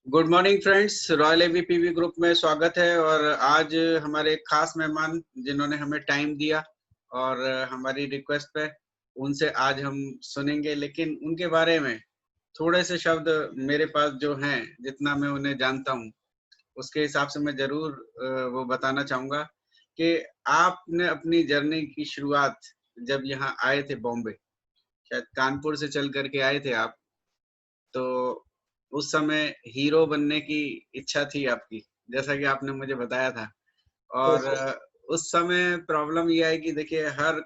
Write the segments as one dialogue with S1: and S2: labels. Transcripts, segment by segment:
S1: Good morning friends, royal AVPV group में स्वागत है। और आज हमारे खास मेहमान जिन्होंने हमें टाइम दिया और हमारी रिक्वेस्ट पे उनसे आज हम सुनेंगे, लेकिन उनके बारे में थोड़े से शब्द मेरे पास जो हैं, जितना मैं उन्हें जानता हूँ उसके हिसाब से मैं जरूर वो बताना चाहूँगा कि आपने अपनी जर्नी की शुरुआत जब यहाँ आए थे बॉम्बे, शायद कानपुर से चल करके आए थे आप, तो उस समय हीरो बनने की इच्छा थी आपकी, जैसा कि आपने मुझे बताया था। और
S2: यस।
S1: उस समय प्रॉब्लम ये है कि देखिए हर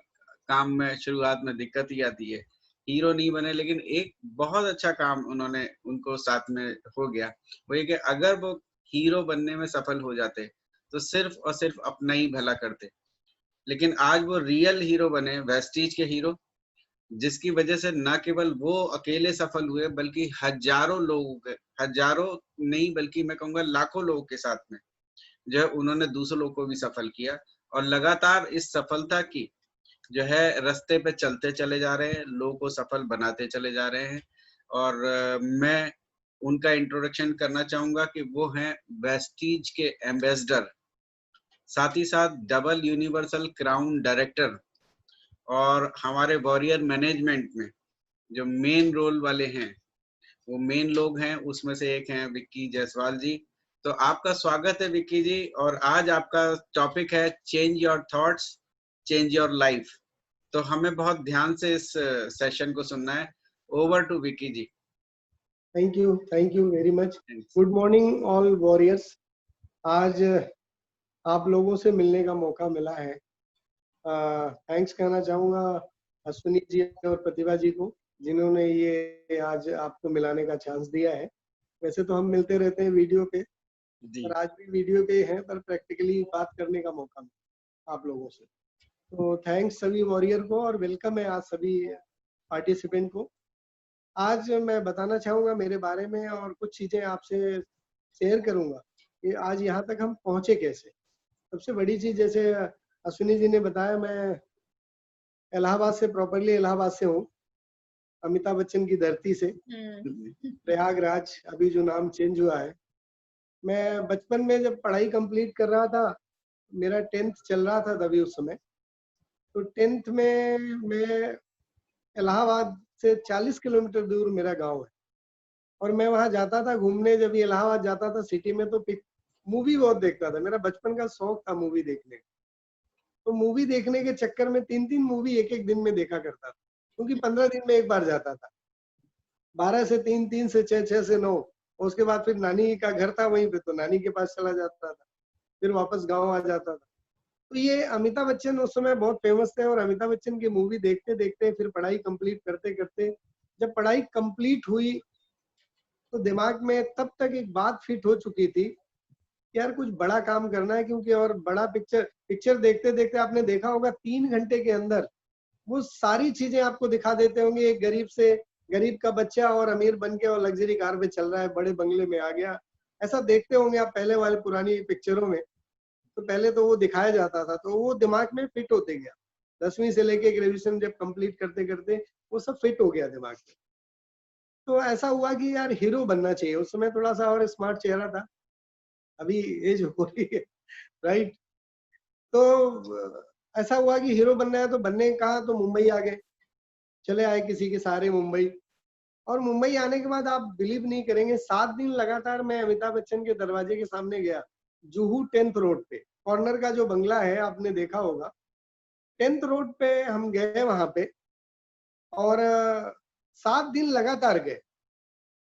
S1: काम में शुरुआत में दिक्कत ही आती है। हीरो नहीं बने, लेकिन एक बहुत अच्छा काम उन्होंने उनको साथ में हो गया। वो ये कि अगर वो हीरो बनने में सफल हो जाते तो सिर्फ और सिर्फ अपना ही भला करते, लेकिन आज वो रियल हीरो बने, वेस्टीज के हीरो, जिसकी वजह से न केवल वो अकेले सफल हुए बल्कि हजारों लोगों के, हजारों नहीं बल्कि मैं कहूँगा लाखों लोगों के साथ में जो है उन्होंने दूसरों लोगों को भी सफल किया। और लगातार इस सफलता की जो है रास्ते पे चलते चले जा रहे हैं, लोगों को सफल बनाते चले जा रहे हैं। और मैं उनका इंट्रोडक्शन करना चाहूंगा कि वो हैं वेस्टीज के एम्बेसडर, साथ ही साथ डबल यूनिवर्सल क्राउन डायरेक्टर, और हमारे वॉरियर मैनेजमेंट में जो मेन रोल वाले हैं वो मेन लोग हैं, उसमें से एक हैं विक्की जायसवाल जी। तो आपका स्वागत है विक्की जी, और आज आपका टॉपिक है change your thoughts, change your life. तो हमें बहुत ध्यान से इस सेशन को सुनना है। Over to Vicky ji.
S2: Thank you very much. Good morning all warriors. आज आप लोगों से मिलने का मौका मिला है। थैंक्स कहना चाहूँगा अश्विनी जी और प्रतिभा जी को, जिन्होंने ये आज आपको मिलाने का चांस दिया है। वैसे तो हम मिलते रहते हैं वीडियो पे,
S1: जी
S2: पर आज भी वीडियो पे हैं, पर प्रैक्टिकली बात करने का मौका मिला आप लोगों से। तो थैंक्स सभी वॉरियर को और वेलकम है आज सभी पार्टिसिपेंट को। आज मैं बताना चाहूँगा मेरे बारे में और कुछ चीज़ें आपसे शेयर करूँगा कि आज यहाँ तक हम पहुँचे कैसे। सबसे बड़ी चीज़, जैसे अश्विनी जी ने बताया, मैं इलाहाबाद से, प्रॉपरली इलाहाबाद से हूँ, अमिताभ बच्चन की धरती से, प्रयागराज, अभी जो नाम चेंज हुआ है। मैं बचपन में जब पढ़ाई कंप्लीट कर रहा था, मेरा 10th चल रहा था तभी उस समय, तो 10th में मैं इलाहाबाद से 40 किलोमीटर दूर मेरा गाँव है और मैं वहाँ जाता था घूमने। जब ये इलाहाबाद जाता था सिटी में तो मूवी बहुत देखता था। मेरा बचपन का शौक था मूवी देखने का। तो मूवी देखने के चक्कर में 3-3 मूवी एक-एक दिन में देखा करता था, क्योंकि 15 दिन में एक बार जाता था। 12 से 3, 3 से 6, 6 से 9, और उसके बाद फिर नानी का घर था वहीं पे, तो नानी के पास चला जाता था, फिर वापस गाँव आ जाता था। तो ये अमिताभ बच्चन उस समय बहुत फेमस थे और अमिताभ बच्चन की मूवी देखते-देखते फिर पढ़ाई कंप्लीट करते-करते, जब पढ़ाई कंप्लीट हुई तो दिमाग में तब तक एक बात फिट हो चुकी थी कि यार कुछ बड़ा काम करना है, क्योंकि और बड़ा पिक्चर देखते देखते आपने देखा होगा 3 घंटे के अंदर वो सारी चीजें आपको दिखा देते होंगे। एक गरीब का बच्चा और अमीर बन के और लग्जरी कार में चल रहा है, बड़े बंगले में आ गया, ऐसा देखते होंगे आप पहले वाले पुरानी पिक्चरों में। तो पहले तो वो दिखाया जाता था, तो वो दिमाग में फिट होते गया। 10वीं से लेके ग्रेजुएशन जब कंप्लीट करते करते वो सब फिट हो गया दिमाग में। तो ऐसा हुआ कि यार हीरो बनना चाहिए। उस समय थोड़ा सा और स्मार्ट चेहरा था, अभी एज हो रही है, राइट। तो ऐसा हुआ कि हीरो बनना है, तो बनने कहा तो मुंबई आ गए, चले आए किसी के सहारे मुंबई। और मुंबई आने के बाद आप बिलीव नहीं करेंगे, 7 दिन लगातार मैं अमिताभ बच्चन के दरवाजे के सामने गया, जुहू 10th रोड पे, कॉर्नर का जो बंगला है आपने देखा होगा, 10th रोड पे हम गए वहां पे, और 7 दिन लगातार गए।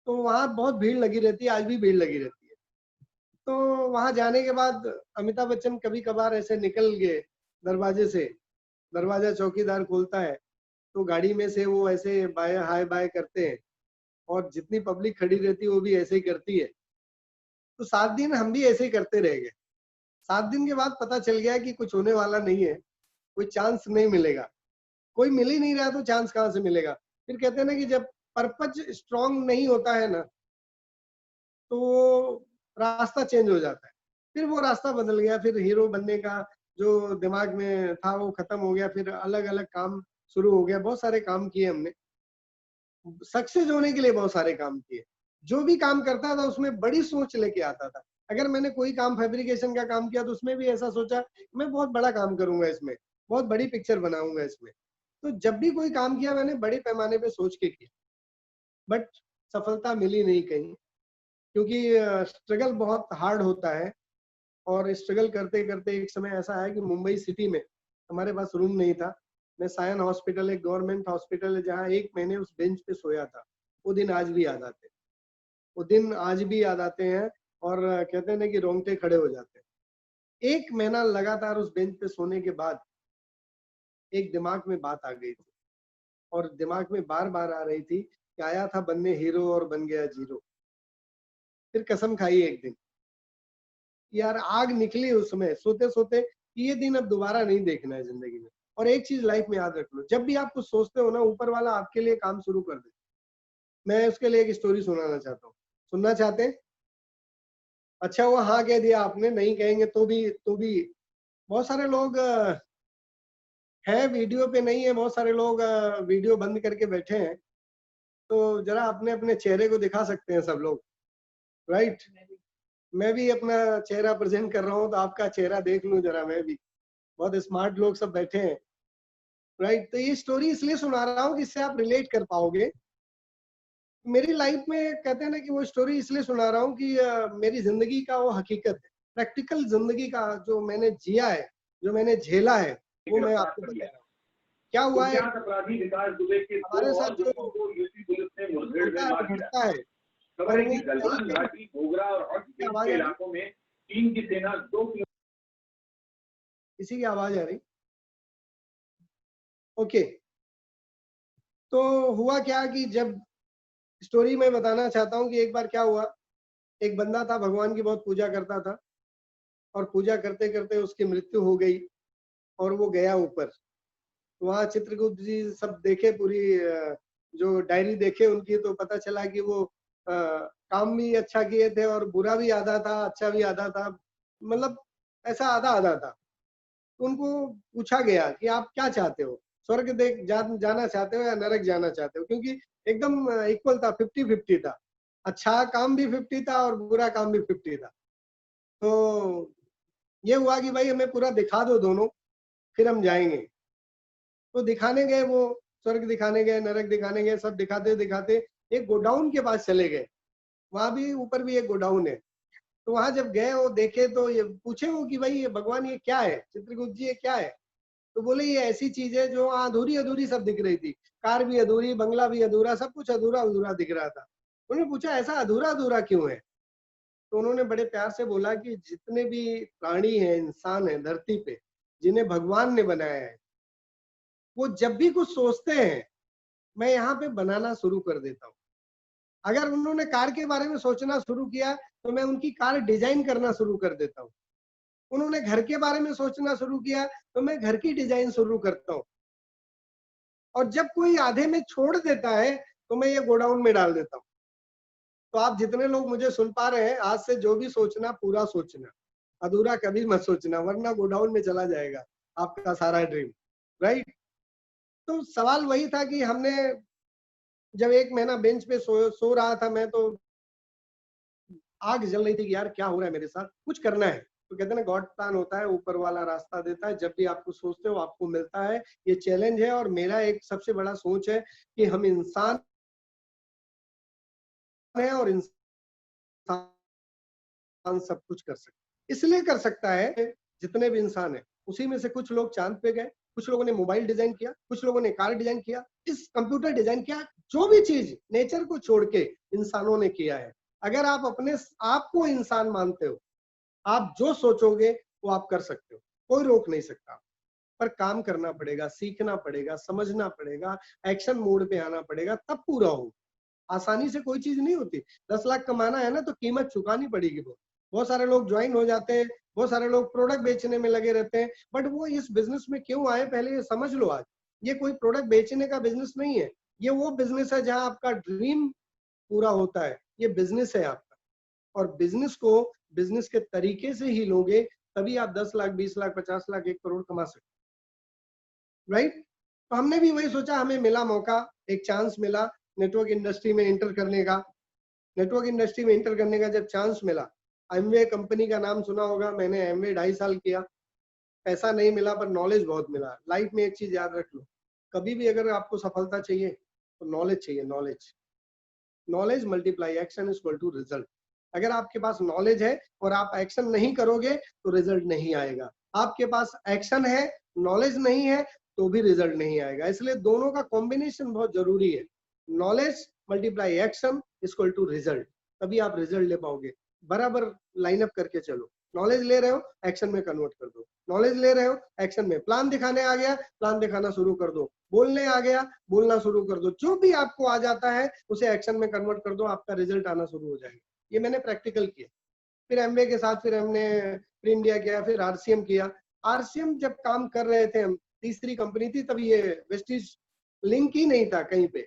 S2: तो वहां बहुत भीड़ लगी रहती है, आज भी भीड़ लगी रहती है। तो वहां जाने के बाद अमिताभ बच्चन कभी कभार ऐसे निकल गए दरवाजे से, दरवाजा चौकीदार खोलता है तो गाड़ी में से वो ऐसे बाय हाय बाय करते हैं, और जितनी पब्लिक खड़ी रहती है वो भी ऐसे ही करती है। तो 7 दिन हम भी ऐसे ही करते रह गए। 7 दिन के बाद पता चल गया कि कुछ होने वाला नहीं है, कोई चांस नहीं मिलेगा, कोई मिल ही नहीं रहा तो चांस कहाँ से मिलेगा। फिर कहते हैं ना कि जब पर्पज स्ट्रांग नहीं होता है ना, तो रास्ता चेंज हो जाता है। फिर वो रास्ता बदल गया, फिर हीरो बनने का जो दिमाग में था वो खत्म हो गया, फिर अलग अलग काम शुरू हो गया। बहुत सारे काम किए हमने, सक्सेस होने के लिए बहुत सारे काम किए। जो भी काम करता था उसमें बड़ी सोच लेके आता था। अगर मैंने कोई काम फैब्रिकेशन का काम किया तो उसमें भी ऐसा सोचा मैं बहुत बड़ा काम करूंगा, इसमें बहुत बड़ी पिक्चर बनाऊंगा इसमें। तो जब भी कोई काम किया मैंने बड़े पैमाने पे सोच के किया, बट सफलता मिली नहीं कहीं, क्योंकि स्ट्रगल बहुत हार्ड होता है। और स्ट्रगल करते करते एक समय ऐसा आया कि मुंबई सिटी में हमारे पास रूम नहीं था। मैं सायन हॉस्पिटल, एक गवर्नमेंट हॉस्पिटल है जहाँ 1 महीने उस बेंच पे सोया था। वो दिन आज भी याद आते हैं, वो दिन आज भी याद आते हैं। और कहते हैं ना कि रोंगटे खड़े हो जाते हैं। 1 महीना लगातार उस बेंच पे सोने के बाद एक दिमाग में बात आ गई थी, और दिमाग में बार बार आ रही थी कि आया था बनने हीरो और बन गया जीरो। फिर कसम खाई एक दिन, यार आग निकली उसमें सोते सोते कि ये दिन अब दोबारा नहीं देखना है जिंदगी में। और एक चीज लाइफ में याद रख लो, जब भी आप कुछ सोचते हो ना, ऊपर वाला आपके लिए काम शुरू कर दे। मैं उसके लिए एक स्टोरी सुनाना चाहता हूँ, सुनना चाहते हैं? अच्छा वो हाँ कह दिया आपने, नहीं कहेंगे तो भी बहुत सारे लोग है वीडियो पे, नहीं है बहुत सारे लोग वीडियो बंद करके बैठे हैं। तो जरा अपने अपने चेहरे को दिखा सकते हैं सब लोग, राइट? मैं भी अपना चेहरा प्रेजेंट कर रहा हूँ, तो आपका चेहरा देख लूं जरा मैं भी। बहुत स्मार्ट लोग सब बैठे हैं, राइट? तो ये स्टोरी इसलिए सुना रहा हूँ जिससे आप रिलेट कर पाओगे। मेरी लाइफ में कहते हैं ना कि वो स्टोरी इसलिए सुना रहा हूँ कि मेरी जिंदगी का वो हकीकत है, प्रैक्टिकल जिंदगी का जो मैंने जिया है, जो मैंने झेला है, वो मैं आपको बता रहा हूँ। क्या हुआ है,
S3: अपराधी विकास दुबे के
S2: हमारे
S3: दो
S2: साथ
S3: और
S2: जो
S3: लोगों को यूपी पुलिस ने मुठभेड़
S2: होता
S3: में
S2: है
S3: मार गिराया।
S2: घटता है।
S3: खबर
S2: और
S3: है
S2: वो
S3: कि गलवान घाटी, घोघरा और
S2: क्या
S3: हॉटस्प्रिंग
S2: आवाज
S3: के
S2: आ रही,
S3: इलाकों में चीन की सेना 2 किलोमीटर
S2: किसी की आवाज आ रही? ओके। तो हुआ क्या कि जब स्टोरी में बताना चाहता हूँ कि एक बार क्या हुआ, एक बंदा था भगवान की बहुत पूजा करता था, और पूजा करते करते उसकी मृत्यु हो गई और वो गया ऊपर। वहाँ चित्रगुप्त जी सब देखे, पूरी जो डायरी देखे उनकी, तो पता चला कि वो काम भी अच्छा किए थे और बुरा भी आधा था, अच्छा भी आधा था, मतलब ऐसा आधा आधा था। तो उनको पूछा गया कि आप क्या चाहते हो, स्वर्ग जाना चाहते हो या नरक जाना चाहते हो? क्योंकि एकदम इक्वल था, 50-50 था। अच्छा काम भी 50 था और बुरा काम भी 50 था। तो ये हुआ कि भाई हमें पूरा दिखा दो दोनों, फिर हम जाएंगे। तो दिखाने गए, वो स्वर्ग दिखाने गए, नरक दिखाने गए, सब दिखाते दिखाते एक गोडाउन के पास चले गए। वहां भी ऊपर भी एक गोडाउन है। तो वहां जब गए वो देखे, तो ये पूछे वो कि भाई ये भगवान ये क्या है, चित्रगुप्त जी ये क्या है? तो बोले ये ऐसी चीज है जो अधूरी अधूरी सब दिख रही थी, कार भी अधूरी, बंगला भी अधूरा, सब कुछ अधूरा अधूरा दिख रहा था। उन्होंने पूछा ऐसा अधूरा अधूरा क्यों है? तो उन्होंने बड़े प्यार से बोला कि जितने भी प्राणी हैं, इंसान है धरती पे, जिन्हें भगवान ने बनाया है, वो जब भी कुछ सोचते हैं मैं यहाँ पे बनाना शुरू कर देता हूँ। अगर उन्होंने कार के बारे में सोचना शुरू किया तो मैं उनकी कार डिजाइन करना शुरू कर देता हूँ। उन्होंने घर के बारे में सोचना शुरू किया तो मैं घर की डिजाइन शुरू करता हूँ। और जब कोई आधे में छोड़ देता है तो मैं ये गोडाउन में डाल देता हूँ। तो आप जितने लोग मुझे सुन पा रहे हैं, आज से जो भी सोचना पूरा सोचना, अधूरा कभी मत सोचना, वरना गोडाउन में चला जाएगा आपका सारा ड्रीम, राइट? तो सवाल वही था कि हमने जब 1 महीना बेंच पे सो रहा था मैं, तो आग जल रही थी कि यार क्या हो रहा है मेरे साथ, कुछ करना है। तो कहते हैं ना गॉड प्लान होता है, ऊपर वाला रास्ता देता है, जब भी आप कुछ सोचते हो आपको मिलता है। ये चैलेंज है और मेरा एक सबसे बड़ा सोच है कि हम इंसान है और इंसान सब कुछ कर सकता है। इसलिए कर सकता है, जितने भी इंसान है उसी में से कुछ लोग चांद पे गए, कुछ लोगों ने मोबाइल डिजाइन किया, कुछ लोगों ने कार डिजाइन किया, इस कंप्यूटर डिजाइन किया, जो भी चीज नेचर को छोड़ के इंसानों ने किया है। अगर आप अपने आप को इंसान मानते हो, आप जो सोचोगे वो आप कर सकते हो, कोई रोक नहीं सकता। पर काम करना पड़ेगा, सीखना पड़ेगा, समझना पड़ेगा, एक्शन मोड पे आना पड़ेगा, तब पूरा हो। आसानी से कोई चीज नहीं होती। 10 लाख कमाना है ना तो कीमत चुकानी पड़ेगी। बहुत सारे लोग ज्वाइन हो जाते हैं, बहुत सारे लोग प्रोडक्ट बेचने में लगे रहते हैं, बट वो इस बिजनेस में क्यों आए पहले ये समझ लो। आज ये कोई प्रोडक्ट बेचने का बिजनेस नहीं है, ये वो बिजनेस है जहां आपका ड्रीम पूरा होता है। ये बिजनेस है आपका, और बिजनेस को बिजनेस के तरीके से ही लोगे तभी आप 10 लाख, 20 लाख, 50 लाख, 1 करोड़ कमा सकते, राइट? तो हमने भी वही सोचा, हमें मिला मौका, एक चांस मिला नेटवर्क इंडस्ट्री में एंटर करने का। नेटवर्क इंडस्ट्री में इंटर करने का जब चांस मिला, एमवे कंपनी का नाम सुना होगा, मैंने एमवे 2.5 साल किया, पैसा नहीं मिला पर नॉलेज बहुत मिला। लाइफ में एक चीज याद रख लो, कभी भी अगर आपको सफलता चाहिए तो नॉलेज चाहिए। Knowledge multiply action is equal to result. अगर आपके पास नॉलेज है और आप एक्शन नहीं करोगे तो रिजल्ट नहीं आएगा। आपके पास एक्शन है, नॉलेज नहीं है तो भी रिजल्ट नहीं आएगा। इसलिए दोनों का कॉम्बिनेशन बहुत जरूरी है। Knowledge multiply action is equal to result, तभी आप रिजल्ट ले पाओगे। बराबर लाइनअप करके चलो। नॉलेज ले रहे हो, एक्शन में कन्वर्ट कर दो। नॉलेज ले रहे हो, एक्शन में। प्लान दिखाने आ गया, प्लान दिखाना शुरू कर दो। बोलने आ गया, बोलना शुरू कर दो। जो भी आपको आ जाता है उसे एक्शन में कन्वर्ट कर दो, आपका रिजल्ट आना शुरू हो जाएगा। ये मैंने प्रैक्टिकल किया। फिर एमवे के साथ फिर हमने प्री इंडिया किया, फिर आरसीएम किया। आरसीएम जब काम कर रहे थे हम, तीसरी कंपनी थी, तब ये वेस्टीज लिंक ही नहीं था कहीं पे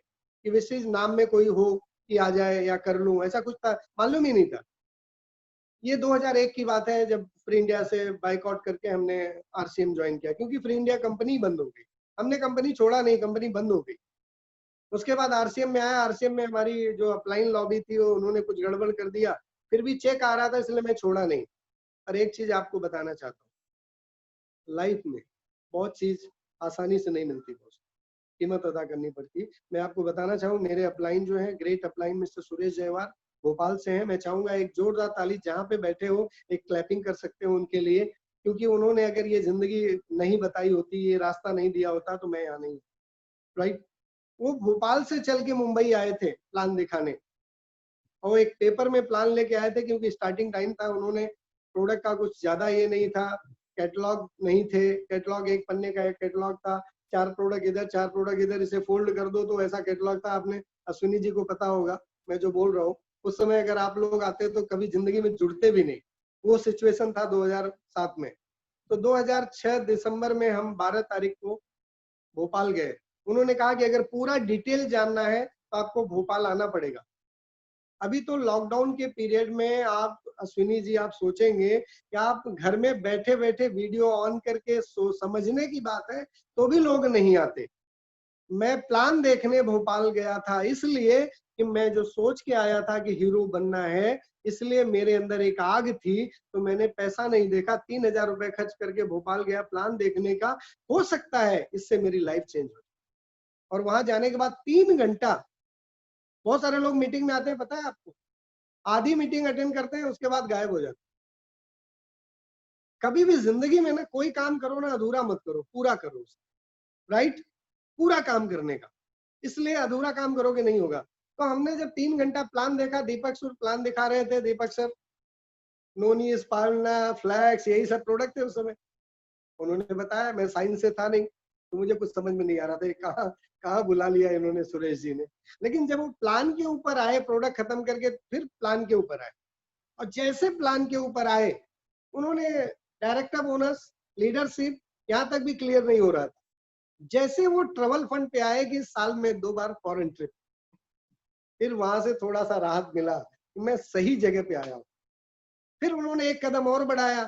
S2: कि वेस्टीज नाम में कोई हो कि आ जाए या कर लूं, ऐसा कुछ था, मालूम ही नहीं था। ये 2001 की बात है जब फ्री इंडिया से बाइकआउट करके हमने आरसीएम ज्वाइन किया, क्योंकि फ्री इंडिया कंपनी बंद हो गई। हमने कंपनी छोड़ा नहीं, कंपनी बंद हो गई। उसके बाद आरसीएम में आया। आरसीएम में हमारी जो अपलाइन लॉबी थी वो उन्होंने कुछ गड़बड़ कर दिया, फिर भी चेक आ रहा था, इसलिए मैं छोड़ा नहीं। और एक चीज आपको बताना चाहता हूँ, लाइफ में बहुत चीज आसानी से नहीं मिलती, बहुत कीमत अदा करनी पड़ती। मैं आपको बताना चाहूँ, मेरे अपलाइन जो है, great upline mister Suresh Jaiwar Bhopal से हैं। मैं चाहूंगा एक जोरदार ताली, जहाँ पे बैठे हो एक क्लैपिंग कर सकते हो उनके लिए, क्योंकि उन्होंने अगर ये जिंदगी नहीं बताई होती, ये रास्ता नहीं दिया होता तो मैं यहाँ नहीं, राइट। वो भोपाल से चल के मुंबई आए थे प्लान दिखाने, और एक पेपर में प्लान लेके आए थे, क्योंकि स्टार्टिंग टाइम था। उन्होंने प्रोडक्ट का कुछ ज्यादा ये नहीं था, कैटलॉग नहीं थे। कैटलॉग एक पन्ने का एक कैटलॉग था, 4 प्रोडक्ट इधर 4 प्रोडक्ट इधर, इसे फोल्ड कर दो तो ऐसा कैटलॉग था। आपने अश्विनी जी को पता होगा मैं जो बोल रहा हूँ। उस समय अगर आप लोग आते तो कभी जिंदगी में जुड़ते भी नहीं। वो सिचुएशन था 2007 में। तो 2006 दिसंबर में हम 12 तारीख को भोपाल गए। उन्होंने कहा कि अगर पूरा डिटेल जानना है तो आपको भोपाल आना पड़ेगा। अभी तो लॉकडाउन के पीरियड में आप अश्विनी जी, आप सोचेंगे कि आप घर में बैठे बैठे वीडियो ऑन करके समझने की बात है तो भी लोग नहीं आते। मैं प्लान देखने भोपाल गया था इसलिए कि मैं जो सोच के आया था कि हीरो बनना है, इसलिए मेरे अंदर एक आग थी। तो मैंने पैसा नहीं देखा, 3000 रुपए खर्च करके भोपाल गया प्लान देखने का। हो सकता है इससे मेरी लाइफ चेंज हो। और वहां जाने के बाद 3 घंटा, बहुत सारे लोग मीटिंग में आते हैं, पता है आपको, आधी मीटिंग अटेंड करते हैं उसके बाद गायब हो जाते हैं। कभी भी जिंदगी में ना कोई काम करो ना, अधूरा मत करो, पूरा करो, राइट। पूरा काम करने का, इसलिए अधूरा काम करोगे नहीं होगा। तो हमने जब 3 घंटा प्लान देखा, दीपक सर प्लान दिखा रहे थे, दीपक सर नोनी, स्पार्ना, फ्लैक्स, यही सब प्रोडक्ट थे उस समय। उन्होंने बताया, मैं साइंस से था नहीं तो मुझे कुछ समझ में नहीं आ रहा था, कहाँ कहाँ बुला लिया इन्होंने सुरेश जी ने। लेकिन जब वो प्लान के ऊपर आए, प्रोडक्ट खत्म करके फिर प्लान के ऊपर आए, और जैसे प्लान के ऊपर आए उन्होंने डायरेक्टर बोनस, लीडरशिप, यहाँ तक भी क्लियर नहीं हो रहा था। जैसे वो ट्रेवल फंड पे आए कि साल में 2 बार फॉरेन ट्रिप, फिर वहां से थोड़ा सा राहत मिला कि मैं सही जगह पे आया हूँ। फिर उन्होंने एक कदम और बढ़ाया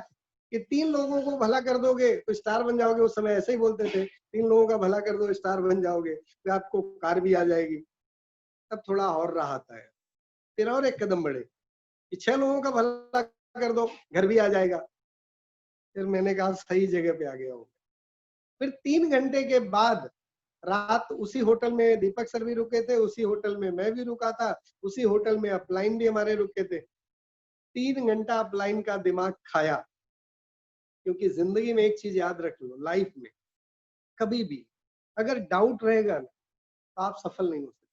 S2: कि 3 लोगों को भला कर दोगे तो स्टार बन जाओगे। उस समय ऐसे ही बोलते थे, 3 लोगों का भला कर दो स्टार बन जाओगे, फिर आपको कार भी आ जाएगी। तब थोड़ा और राहत आया। फिर और एक कदम बढ़े कि 6 लोगों का भला कर दो, घर भी आ जाएगा। फिर मैंने कहा सही जगह पे आ गया हूँ। फिर 3 घंटे के बाद रात उसी होटल में दीपक सर भी रुके थे, उसी होटल में मैं भी रुका था, उसी होटल में अपलाइन भी हमारे रुके थे। 3 घंटा अपलाइन का दिमाग खाया। क्योंकि जिंदगी में एक चीज याद रख लो, लाइफ में कभी भी अगर डाउट रहेगा ना तो आप सफल नहीं हो सकते।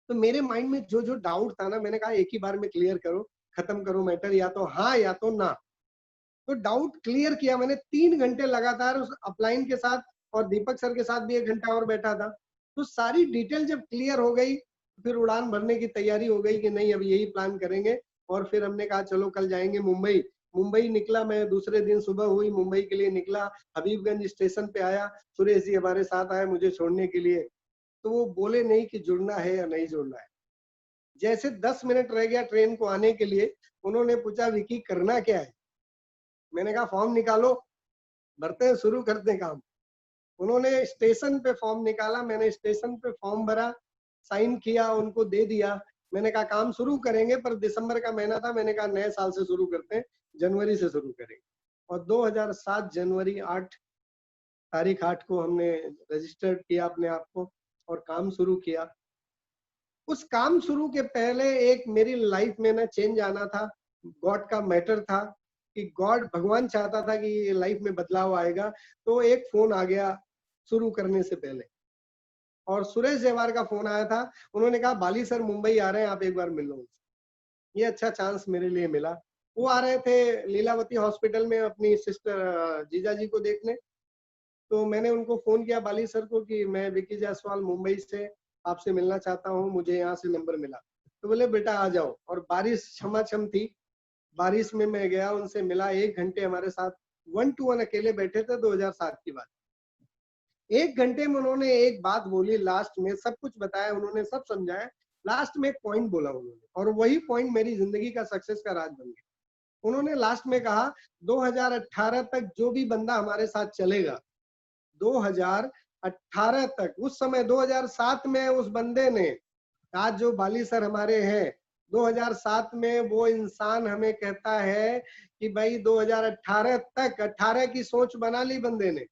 S2: तो मेरे माइंड में जो जो डाउट था ना, मैंने कहा एक ही बार में क्लियर करो, खत्म करो मैटर, या तो हाँ या तो ना। तो डाउट क्लियर किया मैंने 3 घंटे लगातार उस अपलाइन के साथ, और दीपक सर के साथ भी 1 घंटा और बैठा था। तो सारी डिटेल जब क्लियर हो गई, फिर उड़ान भरने की तैयारी हो गई कि नहीं अब यही प्लान करेंगे। और फिर हमने कहा चलो कल जाएंगे मुंबई। मुंबई निकला, मैं दूसरे दिन सुबह हुई, मुंबई के लिए निकला। हबीबगंज स्टेशन पे आया, सुरेश जी हमारे साथ आए मुझे छोड़ने के लिए। तो वो बोले नहीं कि जुड़ना है या नहीं जुड़ना है। जैसे 10 मिनट रह गया ट्रेन को आने के लिए, उन्होंने पूछा विकी करना क्या है। मैंने कहा फॉर्म निकालो, भरते हैं, शुरू करते हैं काम। उन्होंने स्टेशन पे फॉर्म निकाला, मैंने स्टेशन पे फॉर्म भरा, साइन किया, उनको दे दिया। मैंने कहा काम शुरू करेंगे, पर दिसंबर का महीना था, मैंने कहा नए साल से शुरू करते हैं, जनवरी से शुरू करेंगे। और 2007 जनवरी 8 तारीख 8 को हमने रजिस्टर्ड किया अपने आप को और काम शुरू किया। उस काम शुरू के पहले एक मेरी लाइफ में ना चेंज आना था, गॉड का मैटर था कि गॉड भगवान चाहता था कि ये लाइफ में बदलाव आएगा। तो एक फोन आ गया शुरू करने से पहले, और सुरेश जेवार का फोन आया था। उन्होंने कहा बाली सर मुंबई आ रहे हैं, आप एक बार मिल लो उनसे। ये अच्छा चांस मेरे लिए मिला। वो आ रहे थे लीलावती हॉस्पिटल में अपनी सिस्टर जीजा जी को देखने। तो मैंने उनको फोन किया बाली सर को कि मैं विकी जायसवाल मुंबई से आपसे मिलना चाहता हूँ, मुझे यहाँ से नंबर मिला। तो बोले बेटा आ जाओ। और बारिश छमाछम थी, बारिश में मैं गया, उनसे मिला, 1 घंटे हमारे साथ 1 to 1 अकेले बैठे थे। 2007 की बात। 1 घंटे में उन्होंने एक बात बोली, लास्ट में सब कुछ बताया, उन्होंने सब समझाया, लास्ट में एक पॉइंट बोला उन्होंने, और वही पॉइंट मेरी जिंदगी का सक्सेस का राज बन गया। उन्होंने लास्ट में कहा 2018 तक जो भी बंदा हमारे साथ चलेगा, 2018 तक, उस समय 2007 में उस बंदे ने, आज जो बाली सर हमारे हैं, 2007 में वो इंसान हमें कहता है कि भाई 2018 तक, 18 की सोच बना ली बंदे ने।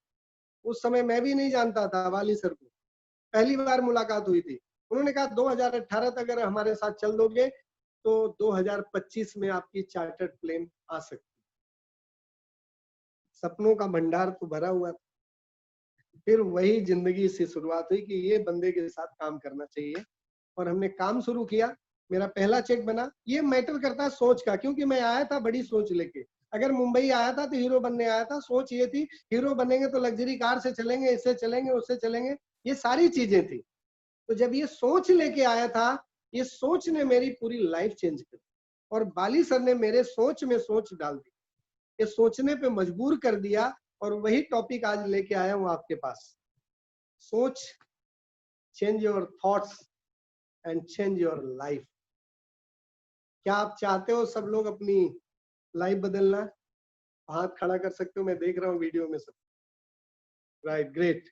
S2: उस समय मैं भी नहीं जानता था बाली सर को, पहली बार मुलाकात हुई थी। उन्होंने कहा 2018 तक अगर हमारे साथ चल दोगे तो 2025 में आपकी चार्टर्ड प्लेन आ सकती। सपनों का भंडार तो भरा हुआ था। फिर वही जिंदगी से शुरुआत हुई कि ये बंदे के साथ काम करना चाहिए, और हमने काम शुरू किया। मेरा पहला चेक बना। ये मैटर करता है सोच का, क्योंकि मैं आया था बड़ी सोच लेके। अगर मुंबई आया था तो हीरो बनने आया था। सोच ये थी हीरो बनेंगे तो लग्जरी कार से चलेंगे, इससे चलेंगे, उससे चलेंगे, ये सारी चीजें थी। तो जब ये सोच लेके आया था, ये सोच ने मेरी पूरी लाइफ चेंज कर दी। और बाली सर ने मेरे सोच में सोच डाल दी, ये सोचने पे मजबूर कर दिया। और वही टॉपिक आज लेके आया हूं आपके पास। सोच, change your thoughts and change your life. क्या आप चाहते हो सब लोग अपनी लाइफ बदलना? हाथ खड़ा कर सकते हो, मैं देख रहा हूँ वीडियो में सब। Right, great.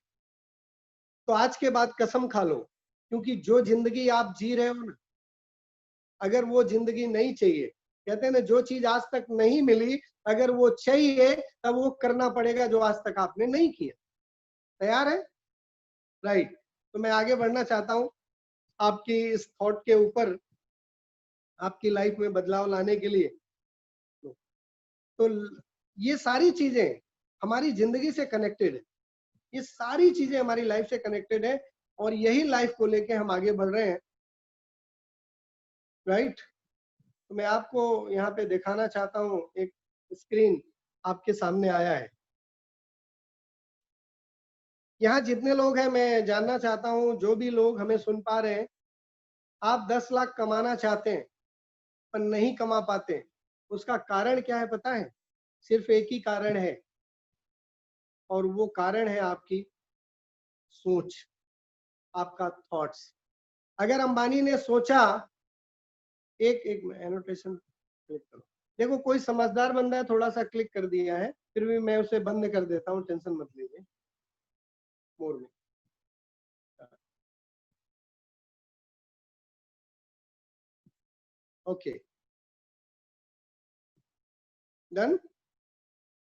S2: तो आज के बाद कसम खा लो, क्योंकि जो जिंदगी आप जी रहे हो ना, अगर वो जिंदगी नहीं चाहिए, कहते हैं ना जो चीज आज तक नहीं मिली, अगर वो चाहिए तब वो करना पड़ेगा जो आज तक आपने नहीं किया। तैयार है? राइट। तो मैं आगे बढ़ना चाहता हूं आपकी इस थॉट के ऊपर, आपकी लाइफ में बदलाव लाने के लिए। तो ये सारी चीजें हमारी जिंदगी से कनेक्टेड है, ये सारी चीजें हमारी लाइफ से कनेक्टेड है, और यही लाइफ को लेके हम आगे बढ़ रहे हैं। राइट। तो मैं आपको यहाँ पे दिखाना चाहता हूँ, एक स्क्रीन आपके सामने आया है। यहाँ जितने लोग हैं मैं जानना चाहता हूँ, जो भी लोग हमें सुन पा रहे हैं, आप 10 लाख कमाना चाहते हैं पर नहीं कमा पाते, उसका कारण क्या है पता है? सिर्फ एक ही कारण है, और वो कारण है आपकी सोच, आपका थॉट्स। अगर अंबानी ने सोचा, एक एनोटेशन क्लिक करो, देखो कोई समझदार बंदा है, थोड़ा सा क्लिक कर दिया है, फिर भी मैं उसे बंद कर देता हूँ, टेंशन मत लीजिए। मोर में ओके, डन।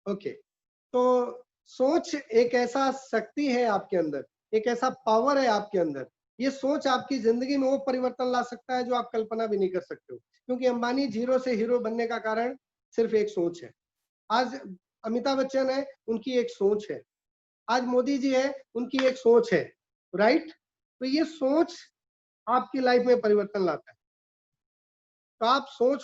S2: ओके। तो सोच एक ऐसा शक्ति है आपके अंदर, एक ऐसा पावर है आपके अंदर। ये सोच आपकी जिंदगी में वो परिवर्तन ला सकता है जो आप कल्पना भी नहीं कर सकते हो। क्योंकि अंबानी जीरो से हीरो बनने का कारण सिर्फ एक सोच है। आज अमिताभ बच्चन है, उनकी एक सोच है। आज मोदी जी है, उनकी एक सोच है। राइट। तो ये सोच आपकी लाइफ में परिवर्तन लाता है। तो आप सोच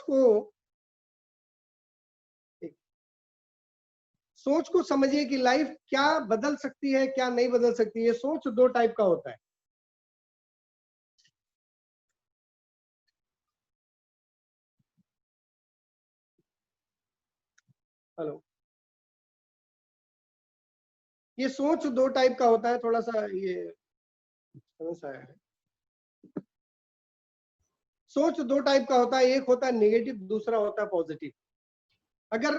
S2: को समझिए कि लाइफ क्या बदल सकती है, क्या नहीं बदल सकती है। सोच 2 टाइप का होता है। हेलो, ये सोच 2 टाइप का होता है। थोड़ा सा ये समझ आया है। सोच 2 टाइप का होता है, एक होता है नेगेटिव, दूसरा होता है पॉजिटिव। अगर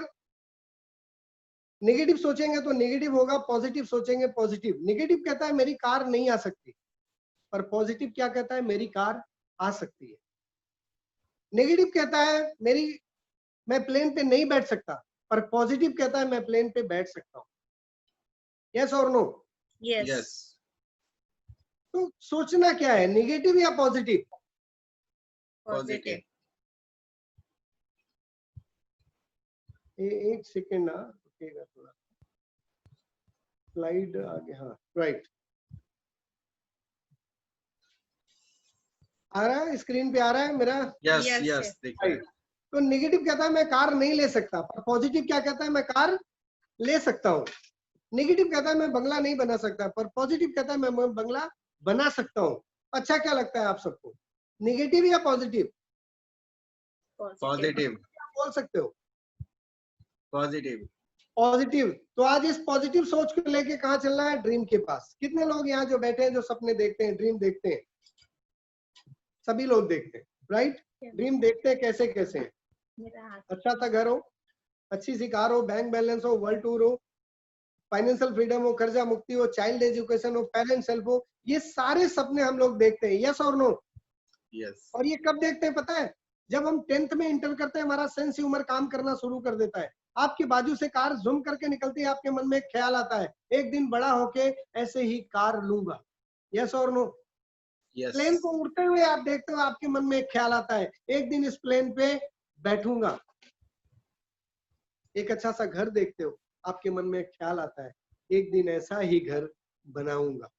S2: नेगेटिव सोचेंगे तो नेगेटिव होगा, पॉजिटिव सोचेंगे पॉजिटिव। नेगेटिव कहता है मेरी कार नहीं आ सकती, पर पॉजिटिव क्या कहता है? मेरी कार आ सकती है। नेगेटिव कहता है मैं प्लेन पे नहीं बैठ सकता, पर पॉजिटिव कहता है मैं प्लेन पे बैठ सकता हूँ। यस और नो?
S4: Yes.
S1: यस।
S2: तो सोचना क्या है, नेगेटिव या पॉजिटिव?
S4: Positive.
S2: एक सेकेंड ना, रुकिएगा थोड़ा, स्लाइड आगे, हाँ राइट, आ रहा है, स्क्रीन पे आ रहा है मेरा?
S1: Yes
S4: Yes,
S1: yes
S4: yes.
S1: दिख रहा है।
S2: तो नेगेटिव कहता है मैं कार नहीं ले सकता, पर पॉजिटिव क्या कहता है, मैं कार ले सकता हूँ। नेगेटिव कहता है मैं बंगला नहीं बना सकता, पर पॉजिटिव कहता है मैं बंगला बना सकता हूँ। अच्छा क्या लगता है आप सबको, नेगेटिव या पॉजिटिव?
S4: Positive.
S1: पॉजिटिव
S2: बोल सकते हो
S1: पॉजिटिव।
S2: पॉजिटिव। तो आज इस पॉजिटिव सोच को लेके कहाँ चलना है, ड्रीम के पास। कितने लोग यहाँ जो बैठे हैं जो सपने देखते हैं, ड्रीम देखते हैं? सभी लोग देखते हैं, राइट? ड्रीम देखते हैं कैसे कैसे हैं?
S4: मेरा हाथ।
S2: अच्छा सा घर हो, अच्छी सी कार हो, बैंक बैलेंस हो, वर्ल्ड टूर हो, फाइनेंशियल फ्रीडम हो, कर्जा मुक्ति हो, चाइल्ड एजुकेशन हो, पेरेंट्स हेल्प हो, ये सारे सपने हम लोग देखते हैं। यस और नो?
S1: यस।
S2: और ये कब देखते हैं पता है? जब हम 10th में इंटर करते हैं, हमारा सेंस ह्यूमर काम करना शुरू कर देता है। आपके बाजू से कार जूम करके निकलती है, आपके मन में एक ख्याल आता है, एक दिन बड़ा होके ऐसे ही कार लूंगा। यस और नो?
S1: यस।
S2: प्लेन को उड़ते हुए आप देखते हो, आपके मन में एक ख्याल आता है, एक दिन इस प्लेन पे बैठूंगा। एक अच्छा सा घर देखते हो, आपके मन में एक ख्याल आता है, एक दिन ऐसा ही घर बनाऊंगा।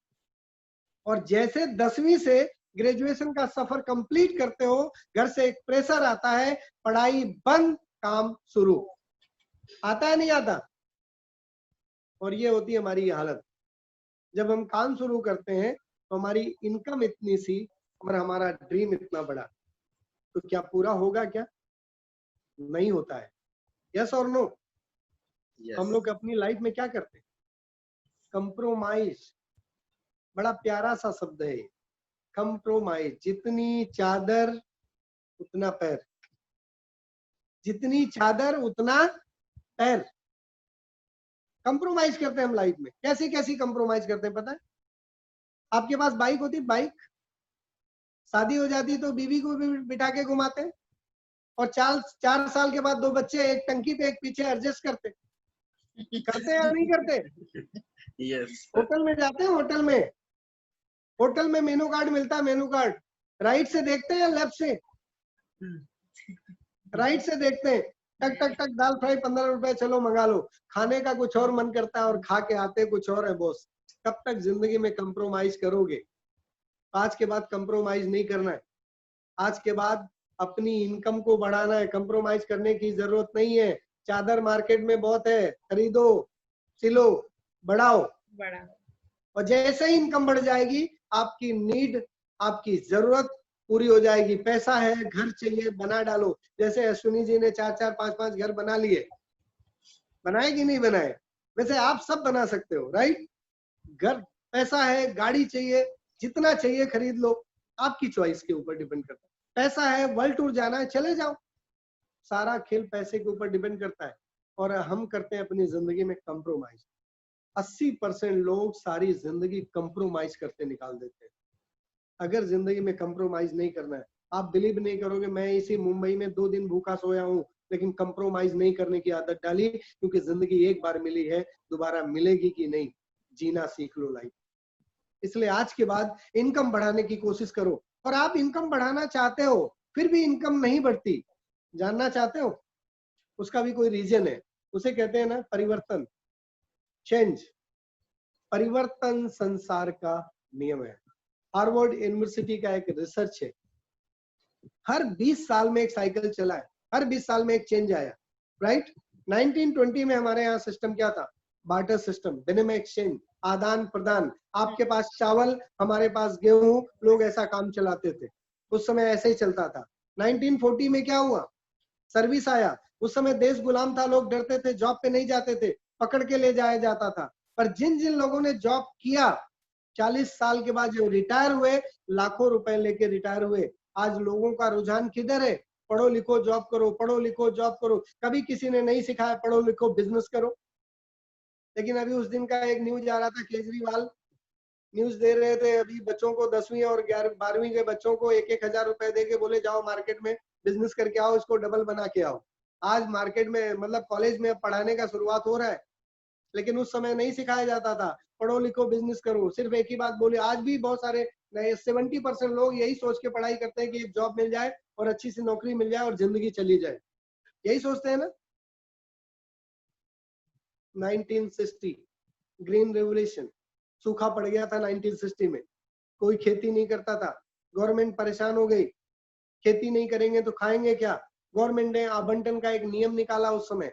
S2: और जैसे 10वीं से ग्रेजुएशन का सफर कंप्लीट करते हो, घर से एक प्रेशर आता है, पढ़ाई बंद, काम शुरू। आता है नहीं आता? और ये होती है हमारी हालत। जब हम काम शुरू करते हैं तो हमारी इनकम इतनी सी और हमारा ड्रीम इतना बड़ा, तो क्या पूरा होगा? क्या नहीं होता है। यस और नो? हम लोग अपनी लाइफ में क्या करते हैं? कंप्रोमाइज। बड़ा प्यारा सा शब्द है कंप्रोमाइज। जितनी चादर उतना पैर, जितनी चादर उतना पैर। कंप्रोमाइज करते हैं हम लाइफ में। कैसी कैसी कंप्रोमाइज करते हैं पता है? आपके पास बाइक होती, बाइक, शादी हो जाती तो बीवी को भी बिठा के घुमाते हैं, और 4 साल के बाद 2 बच्चे, एक टंकी पे एक पीछे, एडजस्ट करते या नहीं करते?
S1: यस।
S2: होटल में जाते हैं, होटल में मेनू कार्ड मिलता है, मेनू कार्ड राइट से देखते हैं या लेफ्ट से? राइट से देखते हैं। टक टक टक, दाल फ्राई 15 रुपए, चलो मंगा लो। खाने का कुछ और मन करता है और खा के आते कुछ और है बॉस। कब तक जिंदगी में कंप्रोमाइज करोगे? आज के बाद कंप्रोमाइज नहीं करना है। आज के बाद अपनी इनकम को बढ़ाना है। कंप्रोमाइज करने की जरूरत नहीं है। चादर मार्केट में बहुत है, खरीदो, सिलो, बढ़ाओ।
S4: बड़ा।
S2: और जैसे ही इनकम बढ़ जाएगी, आपकी नीड, आपकी जरूरत पूरी हो जाएगी। पैसा है, घर चाहिए, बना डालो। जैसे अश्विनी जी ने 4-4, 5-5 घर बना लिए, बनाए कि नहीं बनाए? वैसे आप सब बना सकते हो, राइट? घर, पैसा है, गाड़ी चाहिए, जितना चाहिए खरीद लो। आपकी चॉइस के ऊपर डिपेंड करता है। पैसा है, वर्ल्ड टूर जाना है, चले जाओ। सारा खेल पैसे के ऊपर डिपेंड करता है। और हम करते हैं अपनी जिंदगी में कंप्रोमाइज। 80% लोग सारी जिंदगी कंप्रोमाइज करते निकाल देते हैं। अगर जिंदगी में कंप्रोमाइज नहीं करना है, आप बिलीव नहीं करोगे, मैं इसी मुंबई में 2 दिन भूखा सोया हूँ, लेकिन कंप्रोमाइज नहीं करने की आदत डाली, क्योंकि जिंदगी एक बार मिली है, दोबारा मिलेगी कि नहीं, जीना सीख लो लाइफ। इसलिए आज के बाद इनकम बढ़ाने की कोशिश करो। और आप इनकम बढ़ाना चाहते हो, फिर भी इनकम नहीं बढ़ती, जानना चाहते हो? उसका भी कोई रीजन है। उसे कहते हैं ना परिवर्तन, चेंज। परिवर्तन संसार का नियम है। हार्वर्ड यूनिवर्सिटी का एक रिसर्च है। हर 20 साल में एक साइकिल चला है, हर 20 साल में एक चेंज आया, राइट? 1920 में हमारे यहाँ सिस्टम क्या था? बार्टर सिस्टम, विनिमय एक्सचेंज, आदान प्रदान। आपके पास चावल, हमारे पास गेहूं, लोग ऐसा काम चलाते थे। उस समय ऐसे ही चलता था। 1940 में क्या हुआ? सर्विस आया। उस समय देश गुलाम था, लोग डरते थे, जॉब पे नहीं जाते थे, पकड़ के ले जाया जाता था। पर जिन जिन लोगों ने जॉब किया, 40 साल के बाद जो रिटायर हुए, लाखों रुपए लेके रिटायर हुए। आज लोगों का रुझान किधर है? पढ़ो लिखो जॉब करो, पढ़ो लिखो जॉब करो। कभी किसी ने नहीं सिखाया पढ़ो लिखो बिजनेस करो। लेकिन अभी उस दिन का एक न्यूज आ रहा था, केजरीवाल न्यूज दे रहे थे, अभी बच्चों को 10वीं और 12वीं के बच्चों को 1-1 हजार रुपए दे के बोले जाओ मार्केट में बिजनेस करके आओ, इसको डबल बना के आओ। आज मार्केट में मतलब कॉलेज में पढ़ाने का शुरुआत हो रहा है, लेकिन उस समय नहीं सिखाया जाता था पढ़ो लिखो बिजनेस करो, सिर्फ एक ही बात बोली। आज भी बहुत सारे 70% लोग यही सोच के पढ़ाई करते हैं कि एक जॉब मिल जाए और अच्छी सी नौकरी मिल जाए और जिंदगी चली जाए, यही सोचते हैं ना। 1960 ग्रीन रेवोल्यूशन, सूखा पड़ गया था 1960 में, कोई खेती नहीं करता था, गवर्नमेंट परेशान हो गई, खेती नहीं करेंगे तो खाएंगे क्या। गवर्नमेंट ने आवंटन का एक नियम निकाला उस समय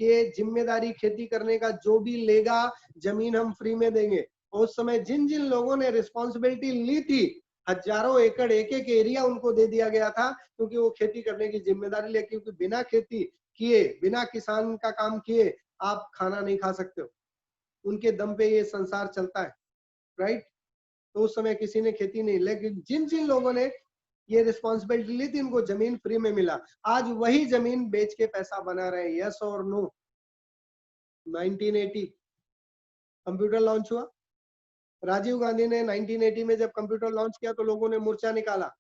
S2: कि ये जिम्मेदारी खेती करने का जो भी लेगा जमीन हम फ्री में देंगे। उस समय जिन जिन लोगों ने रिस्पॉन्सिबिलिटी ली थी, हजारों एकड़ एक एक एरिया उनको दे दिया गया था, क्योंकि वो खेती करने की जिम्मेदारी ले, क्योंकि बिना खेती किए, बिना किसान का काम किए आप खाना नहीं खा सकते हो। उनके दम पे ये संसार चलता है, राइट। तो उस समय किसी ने खेती नहीं, लेकिन जिन जिन लोगों ने ये रिस्पॉन्सिबिलिटी ली थी उनको जमीन फ्री में मिला। आज वही जमीन बेच के पैसा बना रहे हैं, यस और नो। 1980 कंप्यूटर लॉन्च हुआ, राजीव गांधी ने 1980 में जब कंप्यूटर लॉन्च किया तो लोगों ने मोर्चा निकाला।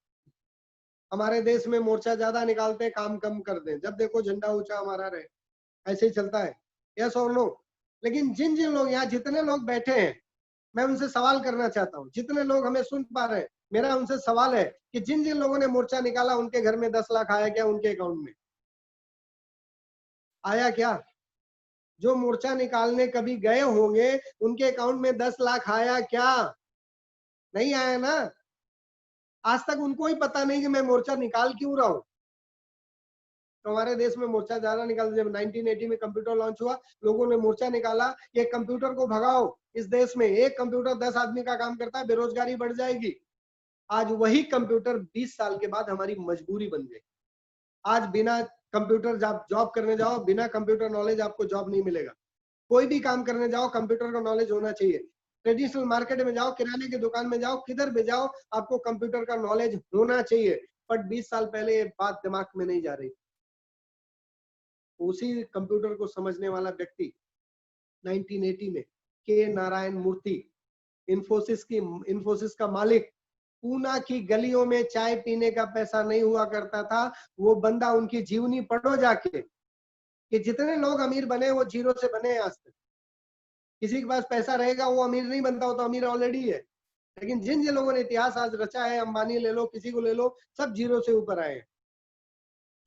S2: हमारे देश में मोर्चा ज्यादा निकालते हैं, काम कम कर दें, जब देखो झंडा ऊंचा हमारा रहे, ऐसे ही चलता है, यस और नो। लेकिन जिन जिन लोग यहाँ जितने लोग बैठे हैं, मैं उनसे सवाल करना चाहता हूँ, जितने लोग हमें सुन पा रहे हैं, मेरा उनसे सवाल है कि जिन जिन लोगों ने मोर्चा निकाला उनके घर में 10 लाख आया क्या? उनके अकाउंट में आया क्या? जो मोर्चा निकालने कभी गए होंगे उनके अकाउंट में 10 लाख आया क्या? नहीं आया ना। आज तक उनको ही पता नहीं कि मैं मोर्चा निकाल क्यों रहा हूं। तो हमारे देश में मोर्चा ज्यादा निकाल, जब 1980 में कंप्यूटर लॉन्च हुआ लोगों ने मोर्चा निकाला, ये कंप्यूटर को भगाओ। इस देश में एक कंप्यूटर 10 आदमी का काम करता है, बेरोजगारी बढ़ जाएगी। आज वही कंप्यूटर 20 साल के बाद हमारी मजबूरी बन गई। आज बिना कंप्यूटर जॉब करने जाओ, बिना कंप्यूटर नॉलेज आपको जॉब नहीं मिलेगा। कोई भी काम करने जाओ कंप्यूटर का नॉलेज होना चाहिए। ट्रेडिशनल मार्केट में जाओ, किराने की दुकान में जाओ, किधर भी जाओ, आपको कंप्यूटर का नॉलेज होना चाहिए। बट 20 साल पहले ये बात दिमाग में नहीं जा रही। उसी कंप्यूटर को समझने वाला व्यक्ति 1980 में के नारायण मूर्ति, इन्फोसिस का मालिक, पूना की गलियों में चाय पीने का पैसा नहीं हुआ करता था। वो बंदा, उनकी जीवनी पढ़ो जाके कि जितने लोग अमीर बने वो जीरो से बने हैं आज तक। किसी के पास पैसा रहेगा वो अमीर नहीं बनता, वो तो अमीर ऑलरेडी है। लेकिन जिन जिन लोगों ने इतिहास आज रचा है, अंबानी ले लो, किसी को ले लो, सब जीरो से ऊपर आए हैं।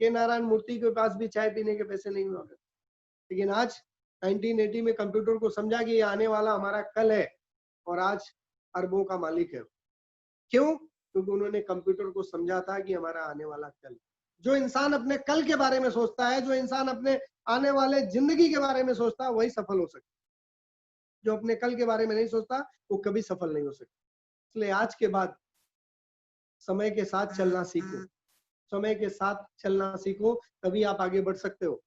S2: के नारायण मूर्ति के पास भी चाय पीने के पैसे नहीं हुआ करते, लेकिन आज 1980 में कंप्यूटर को समझा कि ये आने वाला हमारा कल है, और आज अरबों का मालिक है। क्यों? क्योंकि उन्होंने कंप्यूटर को समझा था कि हमारा आने वाला कल। जो इंसान अपने कल के बारे में सोचता है, जो इंसान अपने आने वाले जिंदगी के बारे में सोचता है, वही सफल हो सकता है। जो अपने कल के बारे में नहीं सोचता वो कभी सफल नहीं हो सकता। इसलिए आज के बाद समय के साथ चलना सीखो, समय के साथ चलना सीखो, तभी आप आगे बढ़ सकते हो।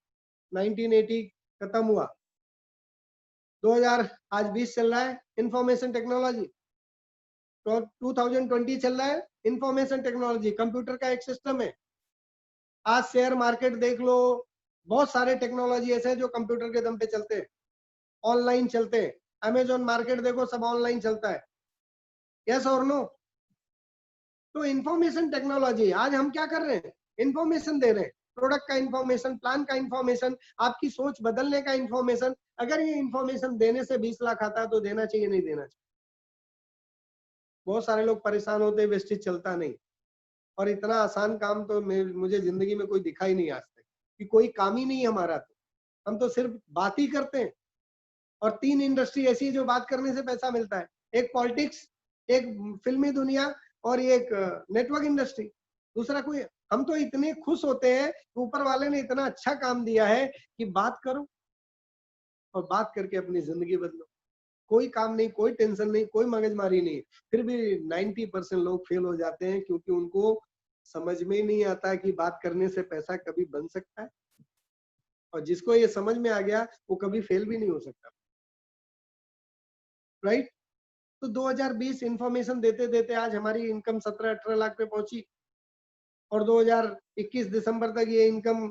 S2: 1980 खत्म हुआ, 2000 आज 20 चल रहा है, इंफॉर्मेशन टेक्नोलॉजी। तो 2020 चल रहा है, इंफॉर्मेशन टेक्नोलॉजी, कंप्यूटर का एक सिस्टम है। आज शेयर मार्केट देख लो, बहुत सारे टेक्नोलॉजी ऐसे हैं जो कंप्यूटर के दम पे चलते हैं, ऑनलाइन चलते हैं। अमेजोन मार्केट देखो, सब ऑनलाइन चलता है, यस और नो। तो इंफॉर्मेशन टेक्नोलॉजी, आज हम क्या कर रहे हैं? इंफॉर्मेशन दे रहे हैं, प्रोडक्ट का इंफॉर्मेशन, प्लान का इंफॉर्मेशन, आपकी सोच बदलने का इंफॉर्मेशन। अगर ये इंफॉर्मेशन देने से 20 लाख आता है तो देना चाहिए, नहीं देना चाहिए? बहुत सारे लोग परेशान होते हैं, वेस्टेज चलता नहीं। और इतना आसान काम तो मुझे जिंदगी में कोई दिखा ही नहीं आज तक, कि कोई काम ही नहीं हमारा। तो हम तो सिर्फ बात ही करते हैं। और 3 इंडस्ट्री ऐसी है जो बात करने से पैसा मिलता है, एक पॉलिटिक्स, एक फिल्मी दुनिया, और एक नेटवर्क इंडस्ट्री। दूसरा कोई। हम तो इतने खुश होते हैं, ऊपर वाले ने इतना अच्छा काम दिया है कि बात करो और बात करके अपनी जिंदगी बदलो। कोई काम नहीं, कोई टेंशन नहीं, कोई मगजमारी नहीं। फिर भी 90% लोग फेल हो जाते हैं, क्योंकि उनको समझ में ही नहीं आता कि बात करने से पैसा कभी बन सकता है। और जिसको ये समझ में आ गया वो कभी फेल भी नहीं हो सकता, राइट। तो 2020 इंफॉर्मेशन देते देते आज हमारी इनकम 17-18 लाख पे पहुंची, और 2021 दिसंबर तक ये इनकम,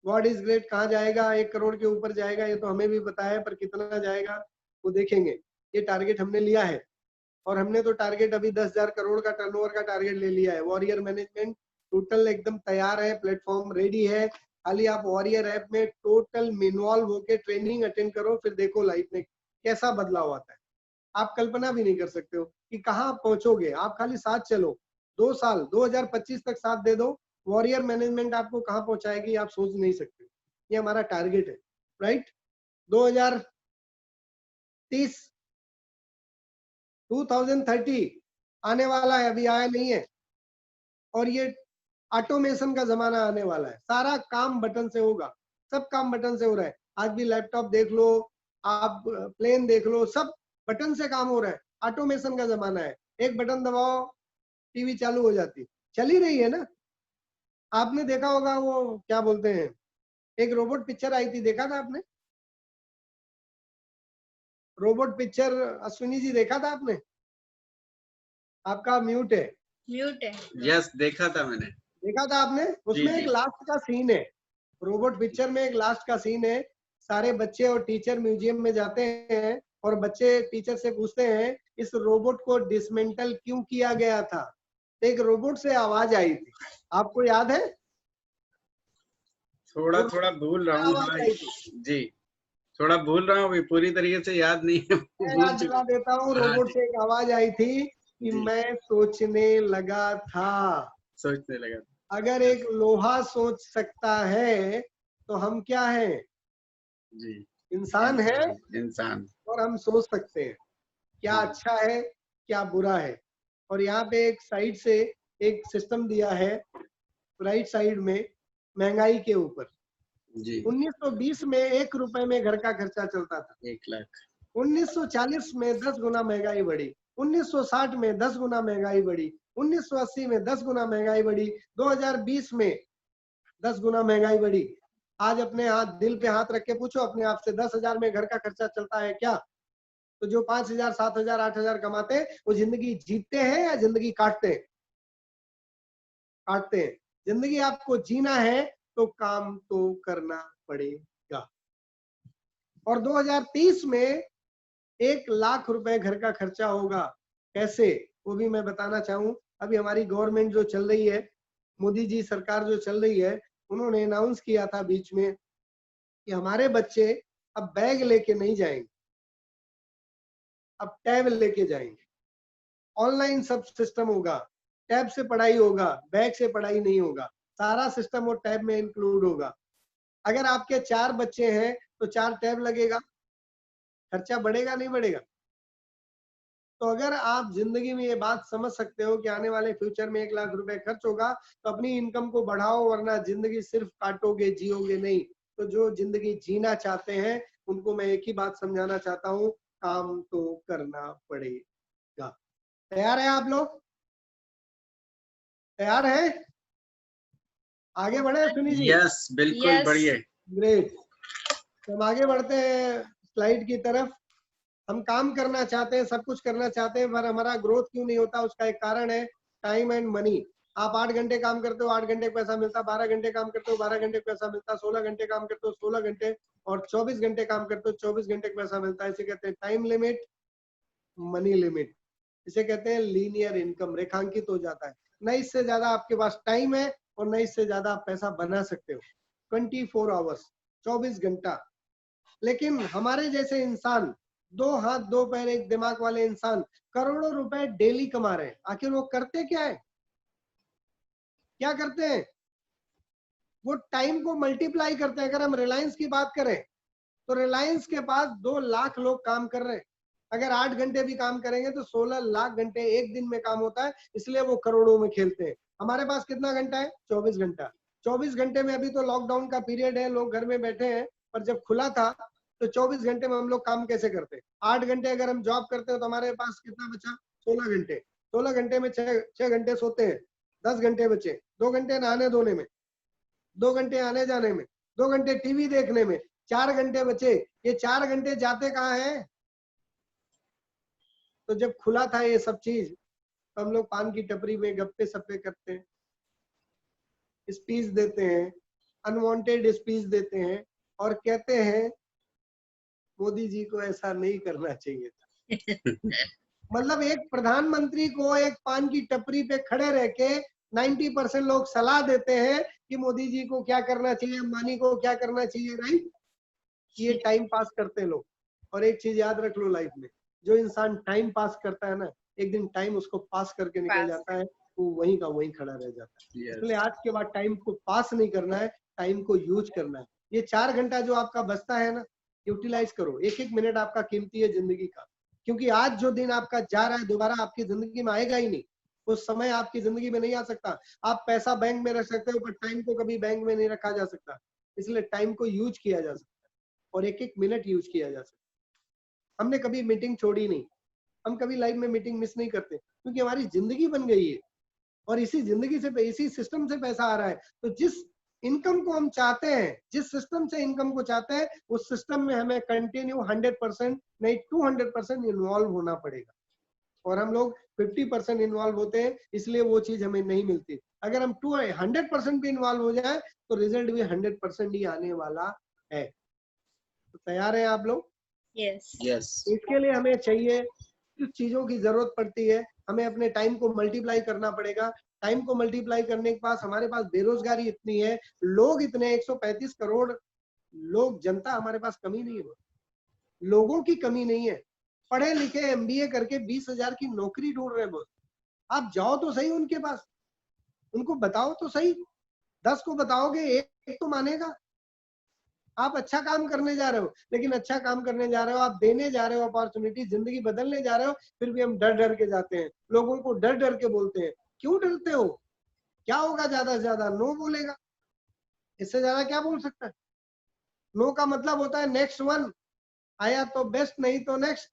S2: गॉड इज ग्रेट, कहाँ जाएगा? 1 करोड़ के ऊपर जाएगा, ये तो हमें भी पता है, पर कितना जाएगा वो देखेंगे। ये टारगेट हमने लिया है, और हमने तो टारगेट अभी 10,000 करोड़ का टर्नओवर का टारगेट ले लिया है। वॉरियर मैनेजमेंट टोटल एकदम तैयार है, प्लेटफॉर्म रेडी है। खाली आप वॉरियर ऐप में टोटल इन्वॉल्व होके ट्रेनिंग अटेंड करो, फिर देखो लाइफ में कैसा बदलाव आता है। आप कल्पना भी नहीं कर सकते हो कि कहाँ पहुंचोगे। आप खाली साथ चलो, 2 साल 2025 तक साथ दे दो, वॉरियर मैनेजमेंट आपको कहाँ पहुंचाएगी आप सोच नहीं सकते। ये हमारा टारगेट है, राइट। 2030 2030 आने वाला है, अभी आया नहीं है। और ये ऑटोमेशन का जमाना आने वाला है, सारा काम बटन से होगा, सब काम बटन से हो रहा है। आज भी लैपटॉप देख लो, आप प्लेन देख लो, सब बटन से काम हो रहा है। ऑटोमेशन का जमाना है, एक बटन दबाओ टीवी चालू हो जाती, चल ही रही है ना। आपने देखा होगा वो क्या बोलते हैं, एक रोबोट पिक्चर आई थी, देखा था आपने? रोबोट पिक्चर अश्विनी जी देखा था आपने? आपका म्यूट है।
S4: म्यूट है।
S1: यस, देखा था मैंने।
S2: देखा था आपने? उसमें
S1: जी,
S2: एक
S1: जी।
S2: लास्ट का सीन है, रोबोट पिक्चर में एक लास्ट का सीन है। सारे बच्चे और टीचर म्यूजियम में जाते हैं और बच्चे टीचर से पूछते हैं इस रोबोट को डिसमेंटल क्यों किया गया था। एक रोबोट से आवाज आई थी, आपको याद है?
S1: थोड़ा थोड़ा भूल रहा हूँ,
S2: आवाज
S1: हाँ
S2: आई थी।
S1: जी, थोड़ा भूल रहा हूँ, अभी पूरी तरीके से याद नहीं है।
S2: मैं
S1: भूल
S2: याद
S1: चुका।
S2: दिला देता हूँ,
S1: हाँ
S2: रोबोट
S1: जी,
S2: से एक आवाज आई थी कि
S1: जी,
S2: मैं सोचने लगा था।
S1: सोचने लगा।
S2: अगर एक लोहा सोच सकता है तो हम क्या हैं?
S1: जी,
S2: इंसान है
S1: इंसान।
S2: और हम सोच सकते हैं क्या अच्छा है क्या बुरा है। और यहाँ पे एक साइड से एक सिस्टम दिया है, राइट साइड में, महंगाई के ऊपर।
S1: जी,
S2: 1920 में 1 रुपए में घर का खर्चा चलता था।
S1: 1 लाख।
S2: 1940 में 10 गुना महंगाई बढ़ी, 1960 में 10 गुना महंगाई बढ़ी, 1980 में 10 गुना महंगाई बढ़ी, 2020 में 10 गुना महंगाई बढ़ी। आज अपने हाथ दिल पे हाथ रख के पूछो अपने आप से, 10,000 में घर का खर्चा चलता है क्या? तो जो 5,000 7,000 8,000 कमाते हैं वो जिंदगी जीतते हैं या जिंदगी काटते हैं? काटते हैं। जिंदगी आपको जीना है तो काम तो करना पड़ेगा। और 2030 में 1 लाख रुपए घर का खर्चा होगा। कैसे, वो भी मैं बताना चाहूँ। अभी हमारी गवर्नमेंट जो चल रही है, मोदी जी सरकार जो चल रही है, उन्होंने अनाउंस किया था बीच में कि हमारे बच्चे अब बैग लेके नहीं जाएंगे, अब टैब लेके जाएंगे। ऑनलाइन सब सिस्टम होगा, टैब से पढ़ाई होगा, बैग से पढ़ाई नहीं होगा। सारा सिस्टम वो टैब में इंक्लूड होगा। अगर आपके 4 बच्चे हैं तो 4 टैब लगेगा, खर्चा बढ़ेगा नहीं बढ़ेगा? तो अगर आप जिंदगी में ये बात समझ सकते हो कि आने वाले फ्यूचर में 1 लाख रुपए खर्च होगा, तो अपनी इनकम को बढ़ाओ, वरना जिंदगी सिर्फ काटोगे, जियोगे नहीं। तो जो जिंदगी जीना चाहते हैं उनको मैं एक ही बात समझाना चाहता हूँ, काम तो करना पड़ेगा। तैयार है आप लोग? तैयार है? आगे बढ़े सुनी जी?
S1: यस, बिल्कुल,
S4: Yes.
S1: बढ़िया।
S2: ग्रेट। तो हम आगे बढ़ते हैं स्लाइड की तरफ। हम काम करना चाहते हैं, सब कुछ करना चाहते हैं, पर हमारा ग्रोथ क्यों नहीं होता? उसका एक कारण है टाइम एंड मनी। आप 8 घंटे काम करते हो, 8 घंटे पैसा मिलता, 12 घंटे काम करते हो, 12 घंटे पैसा मिलता, 16 घंटे काम करते हो, 16 घंटे, और 24 घंटे काम करते हो, 24 घंटे पैसा मिलता है। इसे कहते हैं टाइम लिमिट, मनी लिमिट। इसे कहते हैं लीनियर इनकम, रेखांकित हो जाता है। न इससे ज्यादा आपके पास टाइम है और न इससे ज्यादा आप पैसा बना सकते हो। 24 आवर्स, 24 घंटा। लेकिन हमारे जैसे इंसान, 2 हाथ 2 पैर 1 दिमाग वाले इंसान करोड़ों रुपए डेली कमा रहे हैं। आखिर वो करते क्या है? क्या करते हैं? वो टाइम को मल्टीप्लाई करते हैं। अगर हम रिलायंस की बात करें तो रिलायंस के पास 2 लाख लोग काम कर रहे हैं। अगर 8 घंटे भी काम करेंगे तो 16 लाख घंटे एक दिन में काम होता है, इसलिए वो करोड़ों में खेलते हैं। हमारे पास कितना घंटा है? 24 घंटा। 24 घंटे में अभी तो लॉकडाउन का पीरियड है, लोग घर में बैठे हैं, पर जब खुला था तो 24 घंटे में हम लोग काम कैसे करते हैं? 8 घंटे अगर हम जॉब करते हैं तो हमारे पास कितना बचा? 16 घंटे। 16 घंटे में 6 घंटे सोते हैं, 10 घंटे बचे। 2 घंटे नहाने धोने में, 2 घंटे आने जाने में, 2 घंटे टीवी देखने में, 4 घंटे बचे। ये 4 घंटे जाते कहाँ हैं? तो जब खुला था ये सब चीज, तो हम लोग पान की टपरी में गप्पे सप्पे करते हैं, स्पीच देते हैं, अनवांटेड स्पीच देते हैं और कहते हैं मोदी जी को ऐसा नहीं करना चाहिए था। मतलब एक प्रधानमंत्री को एक पान की टपरी पे खड़े रह के 90% लोग सलाह देते हैं कि मोदी जी को क्या करना चाहिए, अंबानी को क्या करना चाहिए, राइट? ये टाइम पास करते हैं लोग। और एक चीज याद रख लो लाइफ में, जो इंसान टाइम पास करता है ना, एक दिन टाइम उसको पास करके निकल
S4: पास
S2: जाता है, वो वहीं का वहीं खड़ा रह जाता है।
S1: Yes.
S2: इसलिए आज के बाद टाइम को पास नहीं करना है, टाइम को यूज करना है। ये 4 घंटा जो आपका बचता है ना, यूटिलाइज करो। एक एक मिनट आपका कीमती है जिंदगी का, क्योंकि आज जो दिन आपका जा रहा है दोबारा आपकी जिंदगी में आएगा ही नहीं। उस समय आपकी जिंदगी में नहीं आ सकता। आप पैसा बैंक में रख सकते हो, पर टाइम को कभी बैंक में नहीं रखा जा सकता। इसलिए टाइम को यूज किया जा सकता है और एक एक मिनट यूज किया जा सकता है। हमने कभी मीटिंग छोड़ी नहीं, हम कभी लाइफ में मीटिंग मिस नहीं करते, क्योंकि हमारी जिंदगी बन गई है और इसी जिंदगी से, इसी सिस्टम से पैसा आ रहा है। तो जिस इनकम को हम चाहते हैं, जिस सिस्टम से इनकम को चाहते हैं, उस सिस्टम में हमें कंटिन्यू 100% नहीं 200% इन्वॉल्व होना पड़ेगा। और हम लोग 50% इन्वॉल्व होते हैं, इसलिए वो चीज हमें नहीं मिलती। अगर हम 100% भी इन्वॉल्व हो जाए तो रिजल्ट भी 100% ही आने वाला है। तो तैयार हैं आप लोग?
S4: yes
S1: Yes.
S2: इसके लिए हमें चाहिए, कुछ चीजों की जरूरत पड़ती है। हमें अपने टाइम को मल्टीप्लाई करना पड़ेगा। टाइम को मल्टीप्लाई करने के पास हमारे पास बेरोजगारी इतनी है, लोग इतने 135 करोड़ लोग, जनता हमारे पास कमी नहीं है, लोगों की कमी नहीं है। पढ़े लिखे एमबीए करके 20,000 की नौकरी ढूंढ रहे हैं बोस। आप जाओ तो सही उनके पास, उनको बताओ तो सही। 10 को बताओगे एक तो मानेगा। आप अच्छा काम करने जा रहे हो, लेकिन अच्छा काम करने जा रहे हो, आप देने जा रहे हो अपॉर्चुनिटी, जिंदगी बदलने जा रहे हो, फिर भी हम डर डर के जाते हैं, लोगों को डर डर के बोलते हैं। क्यों डरते हो? क्या होगा? ज्यादा से ज्यादा नो बोलेगा, इससे ज्यादा क्या बोल सकता है? नो का मतलब होता है नेक्स्ट वन, आया तो बेस्ट, नहीं तो नेक्स्ट।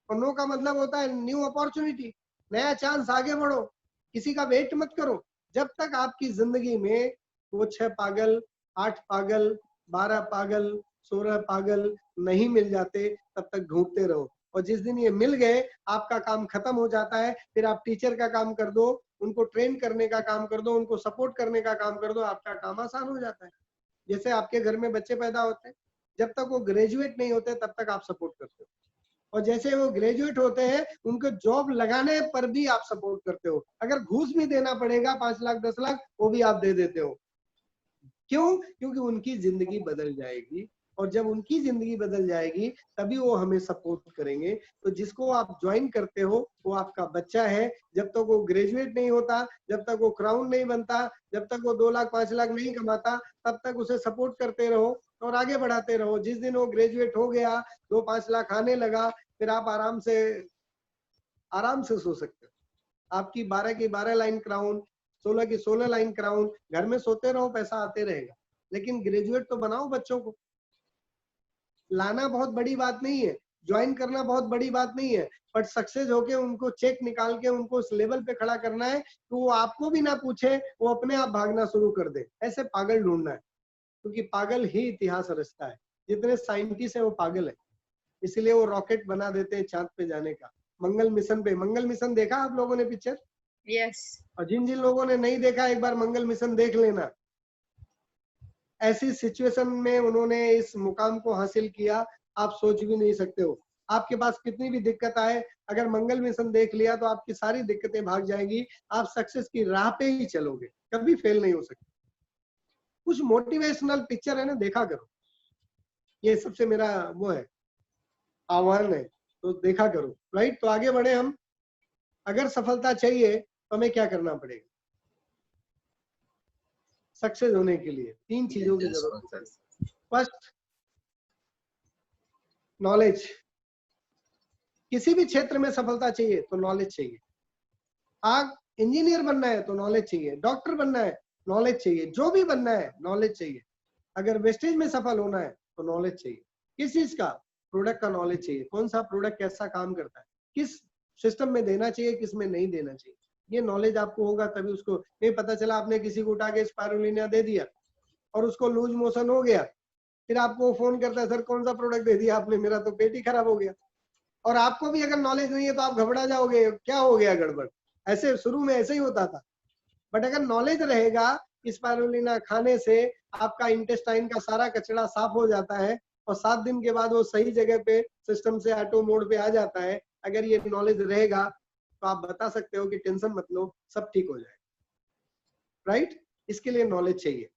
S2: और नो का मतलब होता है न्यू अपॉर्चुनिटी, नया चांस, आगे बढ़ो, किसी का वेट मत करो। जब तक आपकी जिंदगी में वो 6 पागल, 8 पागल, 12 पागल, 16 पागल नहीं मिल जाते, तब तक ढूंढते रहो। और जिस दिन ये मिल गए, आपका काम खत्म हो जाता है। फिर आप टीचर का काम कर दो, उनको ट्रेन करने का काम कर दो, उनको सपोर्ट करने का काम कर दो, आपका काम आसान हो जाता है। जैसे आपके घर में बच्चे पैदा होते हैं, जब तक वो ग्रेजुएट नहीं होते तब तक आप सपोर्ट करते हो, और जैसे वो ग्रेजुएट होते हैं उनको जॉब लगाने पर भी आप सपोर्ट करते हो। अगर घूस भी देना पड़ेगा 5 लाख 10 लाख, वो भी आप दे देते हो। क्यों? क्योंकि उनकी जिंदगी बदल जाएगी, और जब उनकी जिंदगी बदल जाएगी तभी वो हमें सपोर्ट करेंगे। तो जिसको आप ज्वाइन करते हो वो आपका बच्चा है। जब तक वो ग्रेजुएट नहीं होता, जब तक वो क्राउन नहीं बनता, जब तक वो 2 लाख 5 लाख नहीं कमाता, तब तक उसे सपोर्ट करते रहो और आगे बढ़ाते रहो। जिस दिन वो ग्रेजुएट हो गया, 2-5 लाख आने लगा, फिर आप आराम से सो सकते हो। आपकी 12 की 12 लाइन क्राउन, 16 की 16 लाइन क्राउन, घर में सोते रहो, पैसा आते रहेगा। लेकिन ग्रेजुएट तो बनाओ बच्चों को। लाना बहुत बड़ी बात नहीं है, ज्वाइन करना बहुत बड़ी बात नहीं है, बट सक्सेस होके उनको चेक निकाल के उनको उस लेवल पे खड़ा करना है तो वो आपको भी ना पूछे, वो अपने आप भागना शुरू कर दे। ऐसे पागल ढूंढना है, क्योंकि पागल ही इतिहास रचता है। जितने साइंटिस्ट है वो पागल है, इसलिए वो रॉकेट बना देते हैं चांद पे जाने का। मंगल मिशन देखा आप लोगों ने पिक्चर?
S4: yes
S2: और जिन जिन लोगों ने नहीं देखा, एक बार मंगल मिशन देख लेना। ऐसी सिचुएशन में उन्होंने इस मुकाम को हासिल किया, आप सोच भी नहीं सकते हो। आपके पास कितनी भी दिक्कत आए, अगर मंगल मिशन देख लिया तो आपकी सारी दिक्कतें भाग जाएंगी। आप सक्सेस की राह पे ही चलोगे, कभी फेल नहीं हो सकते। कुछ मोटिवेशनल पिक्चर है ना, देखा करो। ये सबसे मेरा वो है, आह्वान है, तो देखा करो, राइट? तो आगे बढ़े हम। अगर सफलता चाहिए तो हमें क्या करना पड़ेगा? सक्सेस होने के लिए 3 चीजों की जरूरत है। First, knowledge. किसी भी क्षेत्र में सफलता चाहिए तो नॉलेज चाहिए। आप इंजीनियर बनना है तो नॉलेज चाहिए, डॉक्टर बनना है नॉलेज चाहिए, जो भी बनना है नॉलेज चाहिए। अगर वेस्टेज में सफल होना है तो नॉलेज चाहिए। किस चीज का? प्रोडक्ट का नॉलेज चाहिए। कौन सा प्रोडक्ट कैसा काम करता है, किस सिस्टम में देना चाहिए, किस में नहीं देना चाहिए, ये नॉलेज आपको होगा तभी। उसको नहीं पता चला, आपने किसी को उठा के स्पाइरुलिना दे दिया और उसको लूज मोशन हो गया, फिर आपको फोन करता है, सर कौन सा प्रोडक्ट दे दिया आपने, मेरा तो पेट ही खराब हो गया। और आपको भी अगर नॉलेज नहीं है तो आप घबरा जाओगे, क्या हो गया गड़बड़। ऐसे शुरू में ऐसे ही होता था, बट अगर नॉलेज रहेगा, स्पाइरुलिना खाने से आपका इंटेस्टाइन का सारा कचरा साफ हो जाता है और 7 दिन के बाद वो सही जगह पे सिस्टम से ऑटो मोड पे आ जाता है। अगर ये नॉलेज रहेगा तो आप बता सकते हो कि टेंशन मत लो, सब ठीक हो जाएगा। राइट? इसके लिए नॉलेज चाहिए,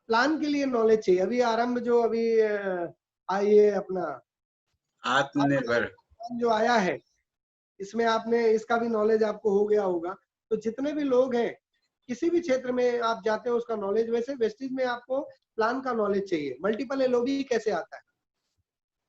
S2: प्लान के लिए नॉलेज चाहिए। अभी आरंभ जो अभी आइए अपना
S1: आत्मनिर्भर
S2: जो आया है, इसमें आपने इसका भी नॉलेज आपको हो गया होगा। तो जितने भी लोग हैं किसी भी क्षेत्र में आप जाते हो उसका नॉलेज, वैसे वेस्टेज में आपको प्लान का नॉलेज चाहिए। मल्टीपल एलओबी कैसे आता है,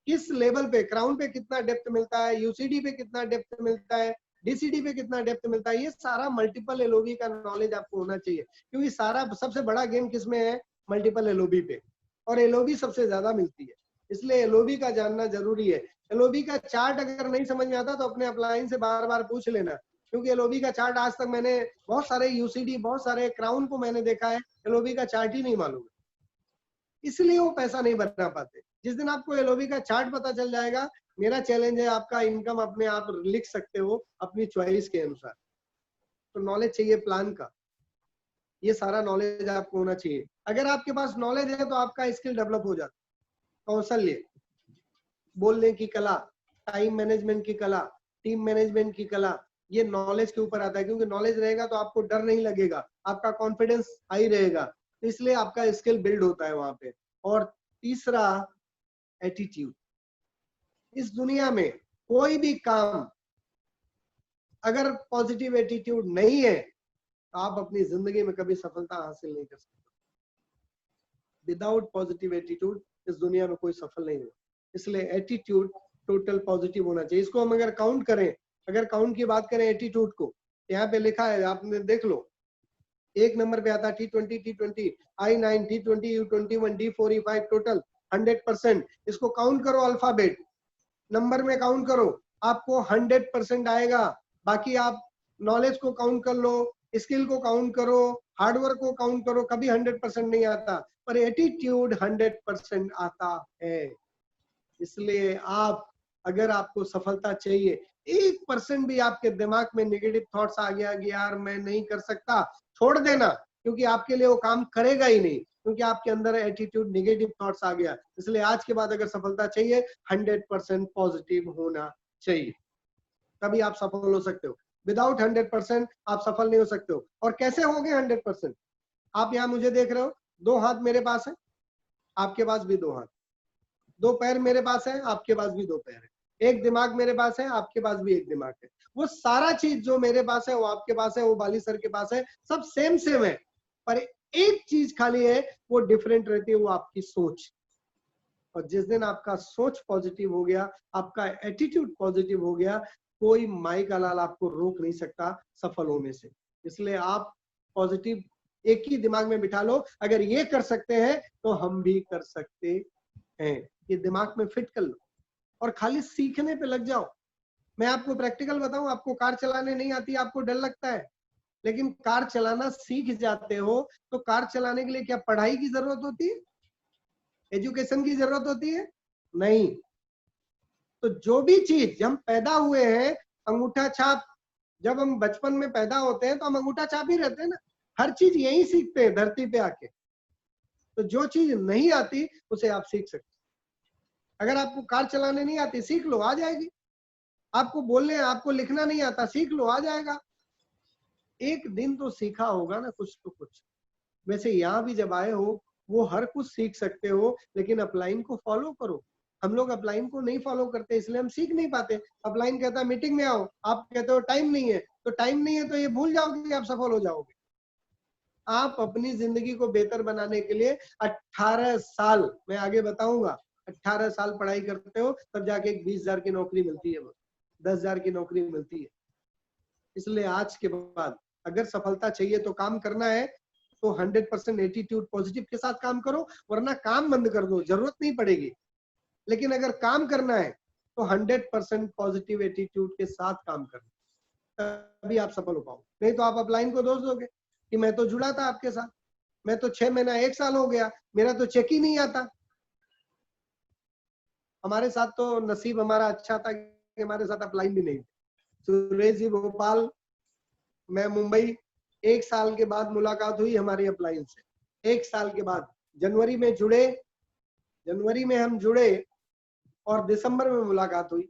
S2: किस लेवल पे, क्राउन पे कितना डेप्थ मिलता है, यूसीडी पे कितना डेप्थ मिलता है, डीसीडी पे कितना डेप्थ मिलता है, ये सारा मल्टीपल एलओबी का नॉलेज आपको होना चाहिए। क्योंकि सारा सबसे बड़ा गेम किसमें है, मल्टीपल एलओबी पे, और एलओबी सबसे ज्यादा मिलती है, इसलिए एलओबी का जानना जरूरी है। एलओबी का चार्ट अगर नहीं समझ में आता तो अपने अपलाइन से बार बार पूछ लेना, क्योंकि एलओबी का चार्ट आज तक मैंने बहुत सारे यूसीडी, बहुत सारे क्राउन को मैंने देखा है, एलओबी का चार्ट ही नहीं मालूम, इसलिए वो पैसा नहीं बना पाते। जिस दिन आपको एलओबी का चार्ट पता चल जाएगा, मेरा चैलेंज है आपका इनकम अपने आप लिख सकते हो अपनी चॉइस के अनुसार। तो नॉलेज चाहिए प्लान का, ये सारा नॉलेज आपको होना चाहिए। अगर आपके पास नॉलेज है तो आपका स्किल डेवलप हो जाता है, कौशल्य, बोलने की कला, टाइम मैनेजमेंट की कला, टीम मैनेजमेंट की कला, ये नॉलेज के ऊपर आता है। क्योंकि नॉलेज रहेगा तो आपको डर नहीं लगेगा, आपका कॉन्फिडेंस हाई रहेगा, इसलिए आपका स्किल बिल्ड होता है वहां पे। और तीसरा, एटीट्यूड। इस दुनिया में कोई भी काम अगर पॉजिटिव एटीट्यूड नहीं है तो आप अपनी जिंदगी में कभी सफलता हासिल नहीं कर सकते। विदाउट पॉजिटिव एटीट्यूड इस दुनिया में कोई सफल नहीं होगा, इसलिए एटीट्यूड टोटल पॉजिटिव होना चाहिए। इसको हम अगर काउंट करें, अगर काउंट की बात करें एटीट्यूड को, यहाँ पे लिखा है, आपने देख लो, 1 नंबर पे आता है T20, I9, T20, U21, D4, E5, total 100%। इसको काउंट करो, अल्फाबेट नंबर में काउंट करो, आपको 100% आएगा। बाकी आप नॉलेज को काउंट कर लो, स्किल को काउंट करो, हार्डवर्क को काउंट करो, कभी 100% नहीं आता, पर एटीट्यूड 100% आता है। इसलिए आप, अगर आपको सफलता चाहिए, 1% भी आपके दिमाग में नेगेटिव थॉट्स आ गया कि यार मैं नहीं कर सकता, छोड़ देना, क्योंकि आपके लिए वो काम करेगा ही नहीं, क्योंकि आपके अंदर एटीट्यूड, नेगेटिव थॉट्स आ गया। इसलिए आज के बाद अगर सफलता चाहिए, 100% पॉजिटिव होना चाहिए, तभी आप सफल हो सकते हो। विदाउट 100% आप सफल नहीं हो सकते हो। और कैसे होगे 100%? आप यहाँ मुझे देख रहे हो, 2 हाथ मेरे पास है, आपके पास भी 2 हाथ, 2 पैर मेरे पास है, आपके पास भी 2 पैर है, एक दिमाग मेरे पास है, आपके पास भी एक दिमाग है। वो सारा चीज जो मेरे पास है वो आपके पास है, वो बाली सर के पास है, सब सेम सेम है, पर एक चीज खाली है, वो डिफरेंट रहती है, वो आपकी सोच। और जिस दिन आपका सोच पॉजिटिव हो गया, आपका एटीट्यूड पॉजिटिव हो गया, कोई माई का लाल आपको रोक नहीं सकता सफल होने से। इसलिए आप पॉजिटिव एक ही दिमाग में बिठा लो, अगर ये कर सकते हैं तो हम भी कर सकते हैं, ये दिमाग में फिट कर लो और खाली सीखने पे लग जाओ। मैं आपको प्रैक्टिकल बताऊं, आपको कार चलाने नहीं आती, आपको डर लगता है, लेकिन कार चलाना सीख जाते हो तो कार चलाने के लिए क्या पढ़ाई की जरूरत होती है, एजुकेशन की जरूरत होती है? नहीं। तो जो भी चीज हम पैदा हुए हैं, अंगूठा छाप, जब हम बचपन में पैदा होते हैं तो हम अंगूठा छाप ही रहते हैं ना, हर चीज यही सीखते हैं धरती पे आके। तो जो चीज नहीं आती उसे आप सीख सकते। अगर आपको कार चलाने नहीं आती, सीख लो, आ जाएगी। आपको बोलने, आपको लिखना नहीं आता, सीख लो, आ जाएगा। एक दिन तो सीखा होगा ना कुछ तो कुछ। वैसे यहाँ भी जब आए हो, वो हर कुछ सीख सकते हो, लेकिन अपलाइन को फॉलो करो। हम लोग अपलाइन को नहीं फॉलो करते, इसलिए हम सीख नहीं पाते। अपलाइन कहता है मीटिंग में आओ, आप कहते हो टाइम नहीं है, तो टाइम नहीं है तो ये भूल जाओगे कि आप सफल हो जाओगे। आप अपनी जिंदगी को बेहतर बनाने के लिए 18 साल, मैं आगे बताऊंगा, 18 साल पढ़ाई करते हो, तब जाके 20,000 की नौकरी मिलती है, 10,000 की नौकरी मिलती है। इसलिए आज के बाद अगर सफलता चाहिए तो काम करना है, तो 100% एटीट्यूड पॉजिटिव के साथ काम करो, वरना काम बंद कर दो, जरूरत नहीं पड़ेगी। लेकिन अगर काम करना है तो 100% पॉजिटिव एटीट्यूड के साथ काम करना, तभी आप सफल हो पाओ। नहीं तो आप अपलाइन को दोष दोगे कि मैं तो जुड़ा था आपके साथ, मैं तो 6 महीना 1 साल हो गया, मेरा तो चेक ही नहीं आता। हमारे साथ तो नसीब हमारा अच्छा था कि हमारे साथ अपलाइन भी नहीं थे। सुरेश जी भोपाल, मैं मुंबई, 1 साल के बाद मुलाकात हुई हमारी अपलाइन से। 1 साल के बाद जनवरी में जुड़े, जनवरी में हम जुड़े और दिसंबर में मुलाकात हुई।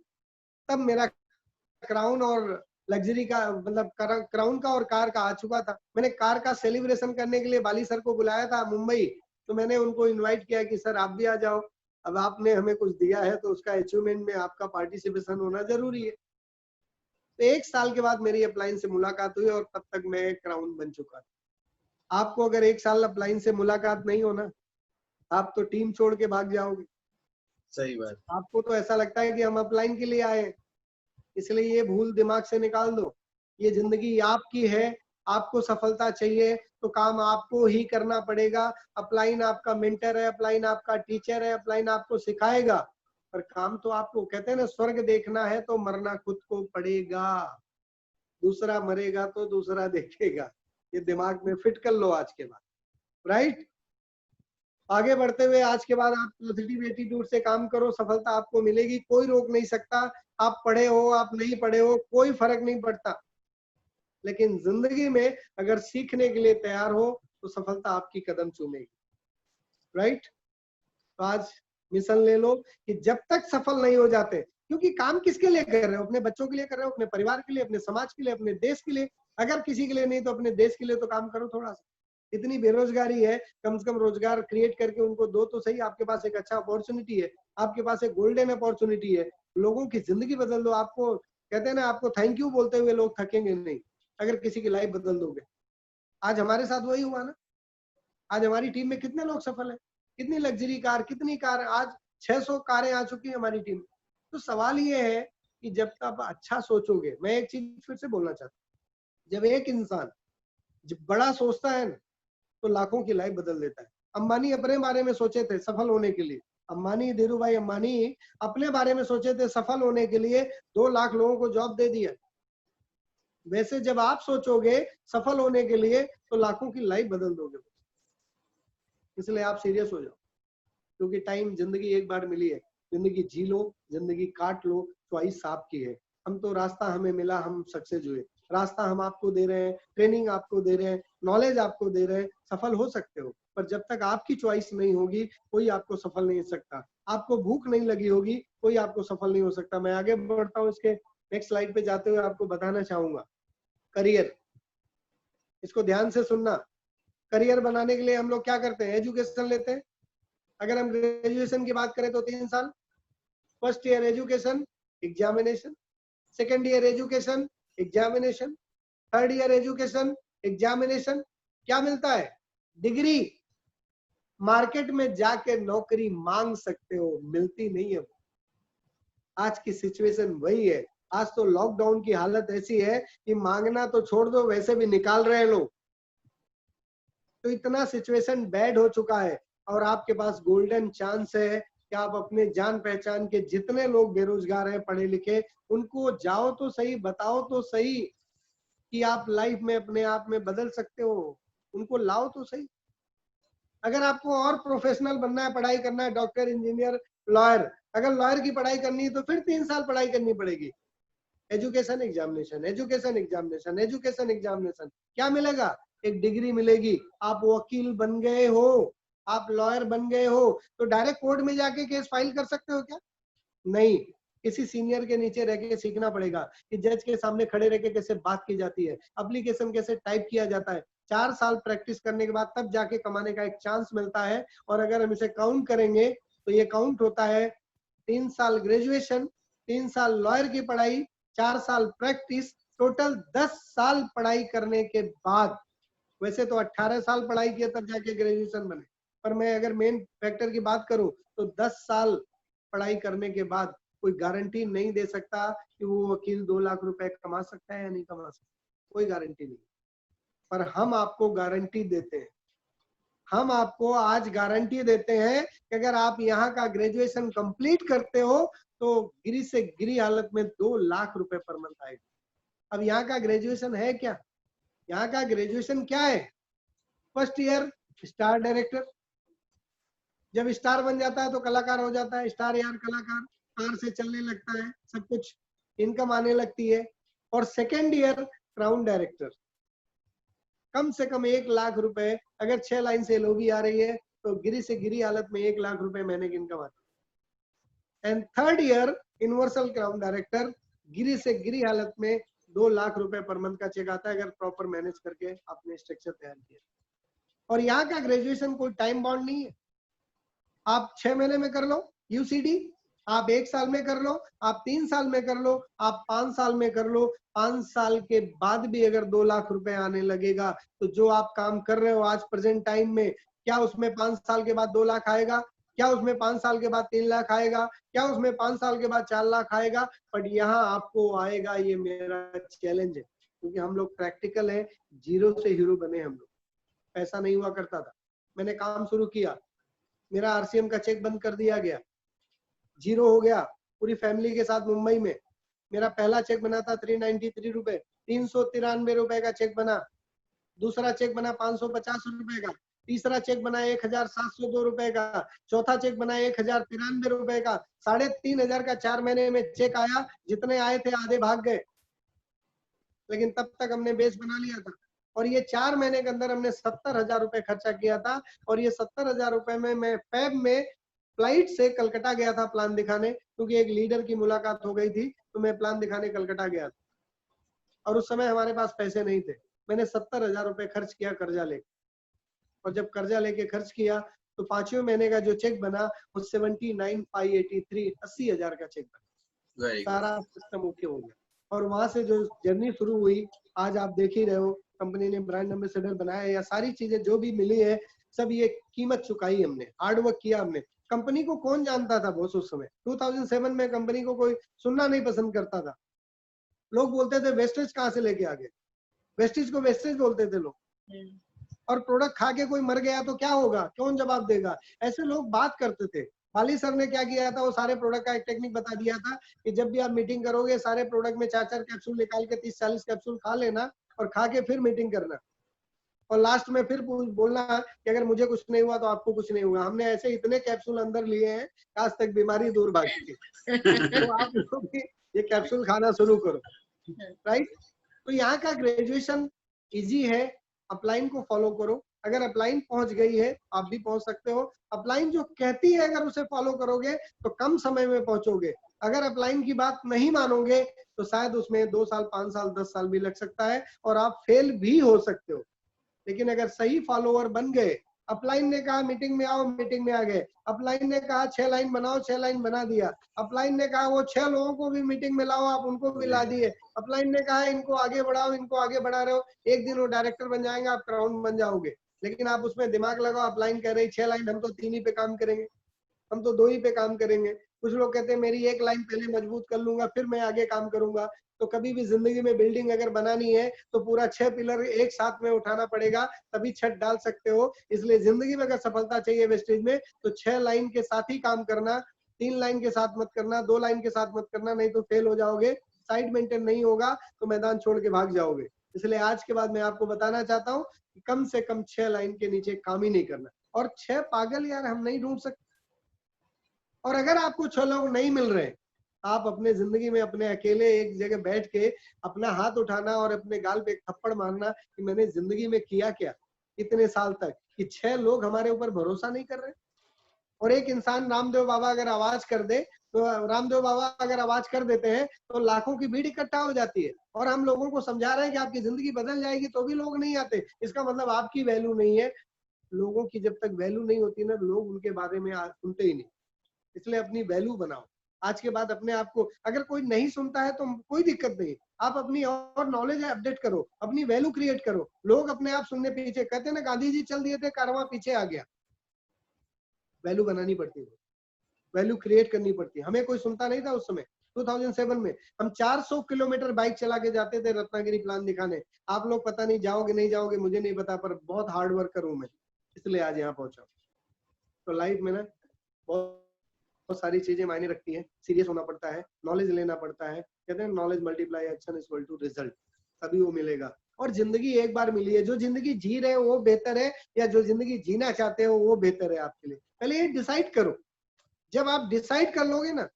S2: तब मेरा क्राउन और लग्जरी का मतलब क्राउन का और कार का आ चुका था। मैंने कार का सेलिब्रेशन करने के लिए बाली सर को बुलाया था मुंबई, तो मैंने उनको इनवाइट किया कि सर आप भी आ जाओ, अब आपने हमें कुछ दिया है तो उसका अचीवमेंट में आपका पार्टिसिपेशन होना जरूरी है। तो 1 साल के बाद मेरी अपलाइन से मुलाकात हुई और तब तक मैं क्राउन बन चुका था। आपको अगर 1 साल अपलाइन से मुलाकात नहीं होना, आप तो टीम छोड़ के भाग जाओगे।
S1: सही बात।
S2: आपको तो ऐसा लगता है कि हम अपलाइन के लिए आए, इसलिए ये भूल दिमाग से निकाल दो। ये जिंदगी आपकी है, आपको सफलता चाहिए तो काम आपको ही करना पड़ेगा। अपलाइन आपका मेंटर है, अपलाइन आपका टीचर है, अपलाइन आपको सिखाएगा, पर काम तो आपको, कहते हैं ना स्वर्ग देखना है तो मरना खुद को पड़ेगा, दूसरा मरेगा तो दूसरा देखेगा। ये दिमाग में फिट कर लो आज के बाद, राइट। आगे बढ़ते हुए आज के बाद आप पॉजिटिव एटीट्यूड से काम करो, सफलता आपको मिलेगी, कोई रोक नहीं सकता। आप पढ़े हो, आप नहीं पढ़े हो, कोई फर्क नहीं पड़ता, लेकिन जिंदगी में अगर सीखने के लिए तैयार हो तो सफलता आपकी कदम चूमेगी, राइट। तो आज मिशन ले लो कि जब तक सफल नहीं हो जाते, क्योंकि काम किसके लिए कर रहे हो, अपने बच्चों के लिए कर रहे हो, अपने परिवार के लिए, अपने समाज के लिए, अपने देश के लिए। अगर किसी के लिए नहीं तो अपने देश के लिए तो काम करो थोड़ा सा। इतनी बेरोजगारी है, कम से कम रोजगार क्रिएट करके उनको दो तो सही। आपके पास एक अच्छा अपॉर्चुनिटी है, आपके पास एक गोल्डन अपॉर्चुनिटी है, लोगों की जिंदगी बदल दो। आपको कहते हैं ना, आपको थैंक यू बोलते हुए लोग थकेंगे नहीं अगर किसी की लाइफ बदल दोगे। आज हमारे साथ वही हुआ ना। आज हमारी टीम में कितने लोग सफल है, कितनी लग्जरी कार, कितनी कार, आज 600 कारें आ चुकी है हमारी टीम। तो सवाल ये है कि जब तक आप अच्छा सोचोगे, मैं एक चीज फिर से बोलना चाहता हूँ, जब एक इंसान जब बड़ा सोचता है ना तो लाखों की लाइफ बदल देता है। अंबानी अपने बारे में सोचे थे सफल होने के लिए, अंबानी, धीरू भाई अंबानी अपने बारे में सोचे थे सफल होने के लिए, 2 लाख लोगों को जॉब दे दिया। वैसे जब आप सोचोगे सफल होने के लिए तो लाखों की लाइफ बदल दोगे। इसलिए आप सीरियस हो जाओ, क्योंकि टाइम, जिंदगी एक बार मिली है, जिंदगी जी लो, जिंदगी काट लो, चॉइस आपकी है। हम तो रास्ता हमें मिला, हम सक्सेस हुए, रास्ता हम आपको दे रहे हैं, ट्रेनिंग आपको दे रहे हैं, नॉलेज आपको दे रहे हैं, सफल हो सकते हो। पर जब तक आपकी चॉइस नहीं होगी कोई आपको सफल नहीं हो सकता। आपको भूख नहीं लगी होगी कोई आपको सफल नहीं हो सकता। मैं आगे बढ़ता हूँ, इसके नेक्स्ट स्लाइड पे जाते हुए आपको बताना चाहूंगा करियर। इसको ध्यान से सुनना। करियर बनाने के लिए हम लोग क्या करते हैं, एजुकेशन लेते हैं। अगर हम ग्रेजुएशन की बात करें तो 3 साल, first year education, examination, second year education, examination, third year education, examination. क्या मिलता है, डिग्री। मार्केट में जाके नौकरी मांग सकते हो, मिलती नहीं है वो। आज की सिचुएशन वही है। आज तो लॉकडाउन की हालत ऐसी है कि मांगना तो छोड़ दो, वैसे भी निकाल रहे हैं लोग। तो इतना सिचुएशन बैड हो चुका है और आपके पास गोल्डन चांस है कि आप अपने जान पहचान के जितने लोग बेरोजगार हैं, पढ़े लिखे, उनको जाओ तो सही, बताओ तो सही कि आप लाइफ में अपने आप में बदल सकते हो, उनको लाओ तो सही। अगर आपको और प्रोफेशनल बनना है, पढ़ाई करना है, डॉक्टर, इंजीनियर, लॉयर, अगर लॉयर की पढ़ाई करनी है तो फिर 3 साल पढ़ाई करनी पड़ेगी। Education, examination, education, examination, education, examination. क्या मिलेगा, एक डिग्री मिलेगी। आप वकील बन गए हो, आप लॉयर बन गए हो, तो डायरेक्ट कोर्ट में जाके केस फाइल कर सकते हो क्या? नहीं, किसी सीनियर के नीचे रह के सीखना पड़ेगा कि जज के सामने खड़े रह के कैसे बात की जाती है, एप्लीकेशन कैसे टाइप किया जाता है। 4 साल प्रैक्टिस करने के बाद तब जाके कमाने का एक चांस मिलता है। और अगर हम इसे काउंट करेंगे तो ये काउंट होता है 3 साल ग्रेजुएशन, 3 साल लॉयर की पढ़ाई, 4 साल प्रैक्टिस, टोटल 10 साल पढ़ाई करने के बाद। वैसे तो 18 साल पढ़ाई किया तब जाके ग्रेजुएशन बने, पर मैं अगर मेन फैक्टर की बात करूं तो 10 साल पढ़ाई करने के बाद कोई गारंटी नहीं दे सकता कि वो वकील 2 लाख रुपए कमा सकता है या नहीं कमा सकता, कोई गारंटी नहीं। पर हम आपको गारंटी देते हैं, हम आपको आज गारंटी देते हैं कि अगर आप यहाँ का ग्रेजुएशन कंप्लीट करते हो तो गिरी से गिरी हालत में 2 लाख रुपए पर मंथ आएगा। अब यहाँ का ग्रेजुएशन है क्या, यहाँ का ग्रेजुएशन क्या है? फर्स्ट ईयर स्टार डायरेक्टर, जब स्टार बन जाता है तो कलाकार हो जाता है, स्टार यार कलाकार, कार से चलने लगता है, सब कुछ इनकम आने लगती है। और सेकेंड ईयर क्राउन डायरेक्टर, कम से कम 1 लाख रुपए, अगर 6 लाइन से एलओबी आ रही है तो गिरी से गिरी हालत में 1 लाख रुपए महीने की इनकम आती है। And third year universal crown director, गिरी से गिरी हालत में 2 लाख रुपए पर मंथ का चेक आता है अगर प्रॉपर मैनेज करके आपने स्ट्रक्चर तैयार किया। और यहाँ का ग्रेजुएशन कोई टाइम बाउंड नहीं है, आप 6 महीने में कर लो यूसीडी, आप 1 साल में कर लो, आप 3 साल में कर लो, आप 5 साल में कर लो। 5 साल के बाद भी अगर 2 लाख रुपए आने लगेगा तो जो आप काम कर रहे हो आज प्रेजेंट टाइम में, क्या उसमें 5 साल के बाद 2 लाख आएगा? क्या उसमें 5 साल के बाद 3 लाख आएगा? क्या उसमें 5 साल के बाद 4 लाख आएगा? बट यहाँ आपको आएगा, ये मेरा चैलेंज है, क्योंकि हम लोग प्रैक्टिकल है, जीरो से हीरो बने हम लोग। पैसा नहीं हुआ करता था, मैंने काम शुरू किया, मेरा आरसीएम का चेक बंद कर दिया गया, जीरो हो गया। पूरी फैमिली के साथ मुंबई में मेरा पहला चेक बना था 393 रुपए, 393 रुपए का चेक बना। दूसरा चेक बना 550 रुपए का, तीसरा चेक बना 1702 रुपए का, चौथा चेक बना 1093 रुपए का, 3500 का 4 महीने में चेक आया। जितने आए थे आधे भाग गए, लेकिन तब तक हमने बेस बना लिया था। और ये 4 महीने के अंदर हमने 70,000 रुपए खर्चा किया था। और ये 70,000 रुपए में मैं फेब में फ्लाइट से कलकत्ता गया था प्लान दिखाने, क्योंकि एक लीडर की मुलाकात हो गई थी, तो मैं प्लान दिखाने कलकत्ता गया था। और उस समय हमारे पास पैसे नहीं थे, मैंने 70,000 रुपए खर्च किया कर्जा लेके। और जब कर्जा लेके खर्च किया तो 5वें महीने का जो चेक बना वो 79,583, 80,000 का चेक बना। सारा सिस्टम ओके हो गया। और वहां से जो जर्नी शुरू हुई, आज आप देख ही रहे हो, कंपनी ने ब्रांड एम्बेसडर बनाया, या सारी चीजें जो भी मिली है सब ये कीमत चुकाई हमने, हार्डवर्क किया हमने। कंपनी को कौन जानता था बॉस उस समय? 2007 में कंपनी को कोई सुनना नहीं पसंद करता था। लोग बोलते थे वेस्टेज कहाँ से लेके आ गए, वेस्टेज को वेस्टेज बोलते थे लोग। और प्रोडक्ट खा के कोई मर गया तो क्या होगा, कौन जवाब देगा, ऐसे लोग बात करते थे। बाली सर ने क्या किया था, वो सारे प्रोडक्ट का एक टेक्निक बता दिया था कि जब भी आप मीटिंग करोगे सारे प्रोडक्ट में 4-4 कैप्सूल निकाल के 30-40 कैप्सूल खा लेना, और खा के फिर मीटिंग करना, और लास्ट में फिर बोलना कि अगर मुझे कुछ नहीं हुआ तो आपको कुछ नहीं हुआ। हमने ऐसे इतने कैप्सूल अंदर लिए हैं, आज तक बीमारी दूर भागी। तो आप लोग भी ये कैप्सूल खाना शुरू करो, राइट? तो यहाँ का ग्रेजुएशन इजी है, अपलाइन को फॉलो करो। अगर अपलाइन पहुंच गई है आप भी पहुंच सकते हो। अपलाइन जो कहती है अगर उसे फॉलो करोगे तो कम समय में पहुंचोगे। अगर अपलाइन की बात नहीं मानोगे तो शायद उसमें 2 साल, 5 साल, 10 साल भी लग सकता है और आप फेल भी हो सकते हो। लेकिन अगर सही फॉलोअर बन गए, अपलाइन ने कहा मीटिंग में आओ, मीटिंग में आ गए। अपलाइन ने कहा 6 लाइन बनाओ, 6 लाइन बना दिया। अपलाइन ने कहा वो 6 लोगों को भी मीटिंग में लाओ, आप उनको भी ला दिए। अपलाइन ने कहा इनको आगे बढ़ाओ, इनको आगे बढ़ा रहे हो, एक दिन वो डायरेक्टर बन जाएंगे, आप क्राउन बन जाओगे। लेकिन आप उसमें दिमाग लगाओ, अपलाइन कह रही 6 लाइन, हम तो 3 ही पे काम करेंगे, हम तो 2 ही पे काम करेंगे। कुछ लोग कहते हैं मेरी 1 लाइन पहले मजबूत कर लूंगा फिर मैं आगे काम करूंगा। तो कभी भी जिंदगी में बिल्डिंग अगर बनानी है तो पूरा 6 पिलर एक साथ में उठाना पड़ेगा, तभी छत डाल सकते हो। इसलिए जिंदगी में अगर सफलता चाहिए वेस्टेज में तो 6 लाइन के साथ ही काम करना, 3 लाइन के साथ मत करना, 2 लाइन के साथ मत करना, नहीं तो फेल हो जाओगे। साइड मेंटेन नहीं होगा तो मैदान छोड़ के भाग जाओगे। इसलिए आज के बाद मैं आपको बताना चाहता हूँ कि कम से कम 6 लाइन के नीचे काम ही नहीं करना। और 6 पागल यार हम नहीं ढूंढ सकते। और अगर आपको 6 लोग नहीं मिल रहे, आप अपने जिंदगी में अपने अकेले एक जगह बैठ के अपना हाथ उठाना और अपने गाल पे एक थप्पड़ मारना कि मैंने जिंदगी में किया क्या इतने साल तक, कि 6 लोग हमारे ऊपर भरोसा नहीं कर रहे। और एक इंसान रामदेव बाबा अगर आवाज कर दे, तो रामदेव बाबा अगर आवाज कर देते हैं तो लाखों की भीड़ इकट्ठा हो जाती है। और हम लोगों को समझा रहे हैं कि आपकी जिंदगी बदल जाएगी, तो भी लोग नहीं आते। इसका मतलब आपकी वैल्यू नहीं है। लोगों की जब तक वैल्यू नहीं होती ना, लोग उनके बारे में सुनते ही नहीं। इसलिए अपनी वैल्यू बनाओ। आज के बाद अपने आप को, अगर कोई नहीं सुनता है तो कोई दिक्कत नहीं, आप अपनी और नॉलेज अपडेट करो, अपनी वैल्यू क्रिएट करो। लोग अपने आप सुनने पीछे, कहते हैं ना गांधी जी चल दिए थे, कारवां पीछे आ गया। वैल्यू बनानी पड़ती है, वैल्यू क्रिएट करनी पड़ती है। हमें कोई सुनता नहीं था उस समय। 2007 में हम 400 किलोमीटर बाइक चला के जाते थे रत्नागिरी प्लान दिखाने। आप लोग पता नहीं जाओगे नहीं जाओगे मुझे नहीं पता, पर बहुत हार्ड वर्क करूं मैं, इसलिए आज यहाँ पहुंचा। तो लाइफ में ना बहुत सारी चीजें मायने रखती हैं। सीरियस होना पड़ता है, नॉलेज लेना पड़ता है। कहते हैं knowledge multiply action is equal to result, तभी वो मिलेगा। और जिंदगी एक बार मिली है, जो जिंदगी जी रहे हो वो बेहतर है या जो जिंदगी जीना चाहते हो वो बेहतर है आपके लिए। पहले ये डिसाइड करो। जब आप डिसाइड कर लोगे ना,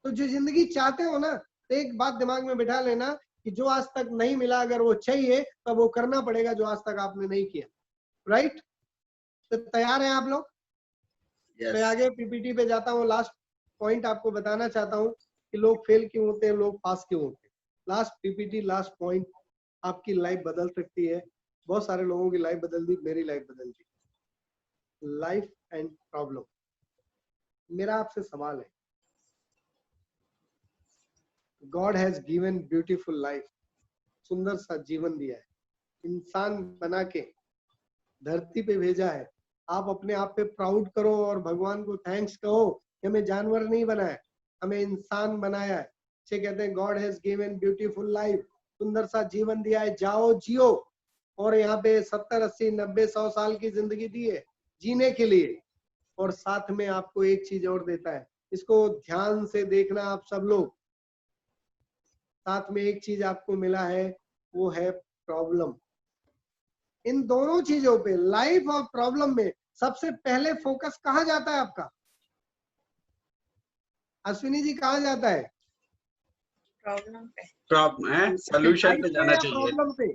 S2: तो जो जिंदगी चाहते हो ना, तो एक बात दिमाग में बिठा लेना कि जो आज तक नहीं मिला अगर वो चाहिए तो वो करना पड़ेगा जो आज तक आपने नहीं किया। राइट? तो तैयार हैं आप लोग? मैं आगे पीपीटी पे जाता हूँ। लास्ट पॉइंट आपको बताना चाहता हूँ कि लोग फेल क्यों होते हैं, लोग पास क्यों होते हैं। लास्ट पीपीटी, लास्ट पॉइंट, आपकी लाइफ बदल सकती है। बहुत सारे लोगों की लाइफ बदल दी, मेरी लाइफ बदल दी। Life and problem. मेरा आपसे सवाल है, God has given beautiful life, सुंदर सा जीवन दिया है, इंसान बना के धरती पे भेजा है। आप अपने आप पे प्राउड करो और भगवान को थैंक्स कहो कि हमें जानवर नहीं बनाया, हमें इंसान बनाया है। से कहते हैं God has given beautiful life, सुंदर सा जीवन दिया है, जाओ जियो। और यहाँ पे 70, 80, 90, 100 साल की जिंदगी दी है जीने के लिए। और साथ में आपको एक चीज और देता है, इसको ध्यान से देखना आप सब लोग। साथ में एक चीज आपको मिला है, वो है प्रॉब्लम। इन दोनों चीजों पे, लाइफ और प्रॉब्लम में, सबसे पहले फोकस कहाँ जाता है आपका? अश्विनी जी, कहाँ जाता है?
S4: प्रॉब्लम पे।
S1: प्रॉब्लम सोल्यूशन पे जाना चाहिए,
S2: प्रॉब्लम पे?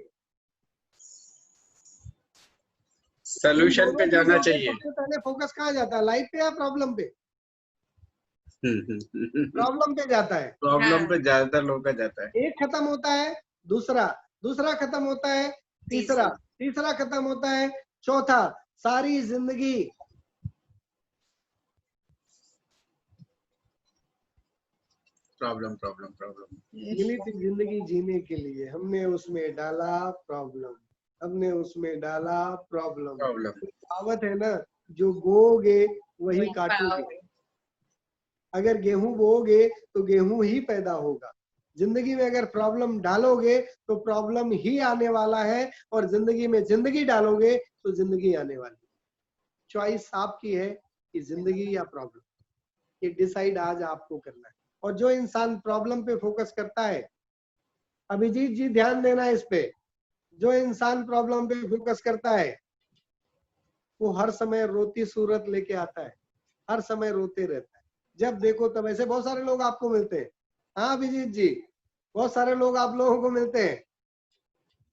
S1: सोल्यूशन पे जाना चाहिए।
S2: सबसे पहले फोकस कहाँ जाता है, लाइफ पे या प्रॉब्लम पे? प्रॉब्लम पे जाता है।
S1: प्रॉब्लम पे ज्यादातर लोगों का जाता है।
S2: एक खत्म होता है, दूसरा, दूसरा खत्म होता है, तीसरा, तीसरा खत्म होता है, चौथा। सारी जिंदगी
S1: प्रॉब्लम प्रॉब्लम प्रॉब्लम।
S2: मिली थी जिंदगी जीने के लिए, हमने उसमें डाला प्रॉब्लम, हमने उसमें डाला प्रॉब्लम।
S1: प्रॉब्लम
S2: कहावत है ना, जो बोओगे वही काटोगे। अगर गेहूं बोओगे तो गेहूं ही पैदा होगा। जिंदगी में अगर प्रॉब्लम डालोगे तो प्रॉब्लम ही आने वाला है, और जिंदगी में जिंदगी डालोगे तो जिंदगी आने वाली है। चॉइस आपकी है कि जिंदगी या प्रॉब्लम, ये डिसाइड आज आपको करना है। और जो इंसान प्रॉब्लम पे फोकस करता है, अभिजीत जी ध्यान देना इस पे, जो इंसान प्रॉब्लम पे फोकस करता है वो हर समय रोती सूरत लेके आता है, हर समय रोते रहता है। जब देखो तब ऐसे बहुत सारे लोग आपको मिलते हैं। हाँ अभिजीत जी, बहुत सारे लोग आप लोगों को मिलते हैं,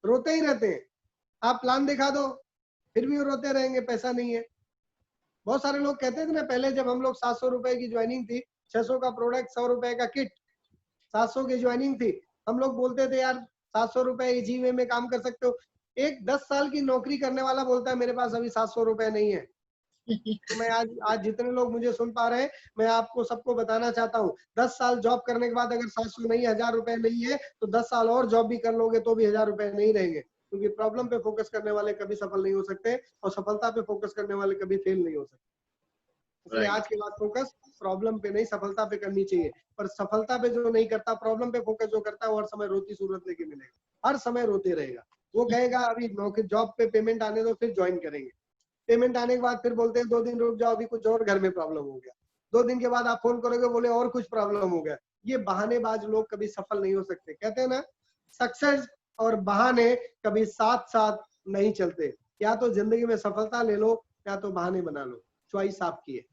S2: रोते ही रहते हैं। आप प्लान दिखा दो फिर भी वो रोते रहेंगे, पैसा नहीं है। बहुत सारे लोग कहते थे ना, पहले जब हम लोग 700 रुपए की ज्वाइनिंग थी, 600 का प्रोडक्ट, 100 रुपए का किट, 700 की ज्वाइनिंग थी, हम लोग बोलते थे यार 700 रुपए इजी वे में काम कर सकते हो। एक 10 साल की नौकरी करने वाला बोलता है मेरे पास अभी 700 रुपए नहीं है। तो मैं आज जितने लोग मुझे सुन पा रहे हैं, मैं आपको सबको बताना चाहता हूँ, 10 साल जॉब करने के बाद अगर 700 नहीं, 1000 रुपए नहीं है, तो 10 साल और जॉब भी कर लोगे तो भी 1000 रुपए नहीं रहेंगे। क्योंकि प्रॉब्लम पे फोकस करने वाले कभी सफल नहीं हो सकते, और सफलता पे फोकस करने वाले कभी फेल नहीं हो सकते। इसलिए आज के बाद फोकस प्रॉब्लम पे नहीं, सफलता पे करनी चाहिए। पर सफलता पे जो नहीं करता, प्रॉब्लम पे फोकस जो करता है, वो हर समय रोती सूरत लेके मिलेगा, हर समय रोते रहेगा। वो कहेगा अभी नौकरी जॉब पे पेमेंट आने दो फिर ज्वाइन करेंगे। पेमेंट आने के बाद फिर बोलते हैं 2 दिन रुक जाओ, अभी कुछ और घर में प्रॉब्लम हो गया। 2 दिन के बाद आप फोन करोगे, बोले और कुछ प्रॉब्लम हो गया। ये बहानेबाज लोग कभी सफल नहीं हो सकते। कहते हैं ना, सक्सेस और बहाने कभी साथ साथ नहीं चलते। या तो जिंदगी में सफलता ले लो या तो बहाने बना लो। चॉइस आपकी है,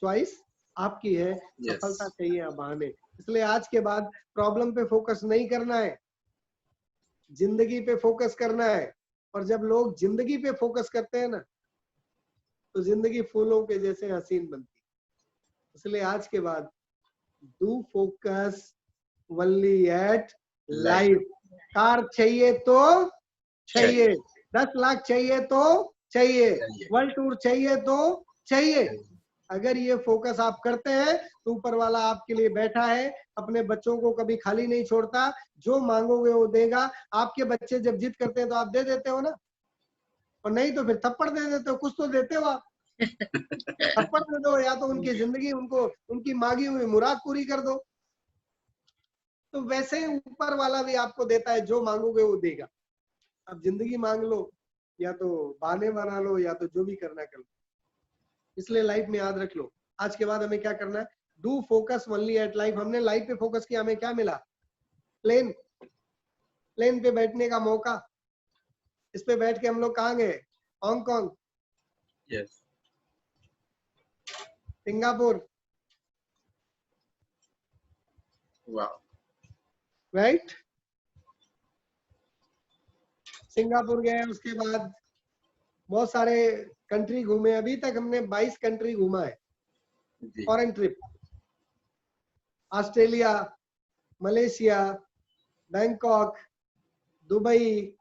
S2: चॉइस आपकी है। सफलता चाहिए या बहाने। इसलिए आज के बाद प्रॉब्लम पे फोकस नहीं करना है, जिंदगी पे फोकस करना है। और जब लोग जिंदगी पे फोकस करते हैं ना, तो जिंदगी फूलों के जैसे हसीन बनती है। इसलिए आज के बाद do focus only at life. Car चाहिए तो चाहिए, 10 लाख चाहिए तो चाहिए, वर्ल्ड टूर चाहिए तो चाहिए। अगर ये फोकस आप करते हैं तो ऊपर वाला आपके लिए बैठा है, अपने बच्चों को कभी खाली नहीं छोड़ता, जो मांगोगे वो देगा। आपके बच्चे जब जिद करते हैं तो आप दे देते हो ना, और नहीं तो फिर थप्पड़ दे देते हो, कुछ तो देते हो आप। थप्पड़ दे दो, या तो उनकी जिंदगी, उनको उनकी मांगी हुई मुराद पूरी कर दो। तो वैसे ही ऊपर वाला भी आपको देता है, जो मांगोगे वो देगा। अब जिंदगी मांग लो, या तो बहाने बना लो, या तो जो भी करना कर लो। इसलिए लाइफ में याद रख लो, आज के बाद हमें क्या करना है, do focus only at life. हमने लाइफ पे फोकस किया, हमें क्या मिला? प्लेन, प्लेन पे बैठने का मौका। इस पे बैठ के हम लोग कहाँ गए? Hong Kong, Singapore, right? सिंगापुर गए, उसके बाद बहुत सारे कंट्री घूमे। अभी तक हमने 22 कंट्री घूमा है, foreign trip. Australia, Malaysia, Bangkok, Dubai,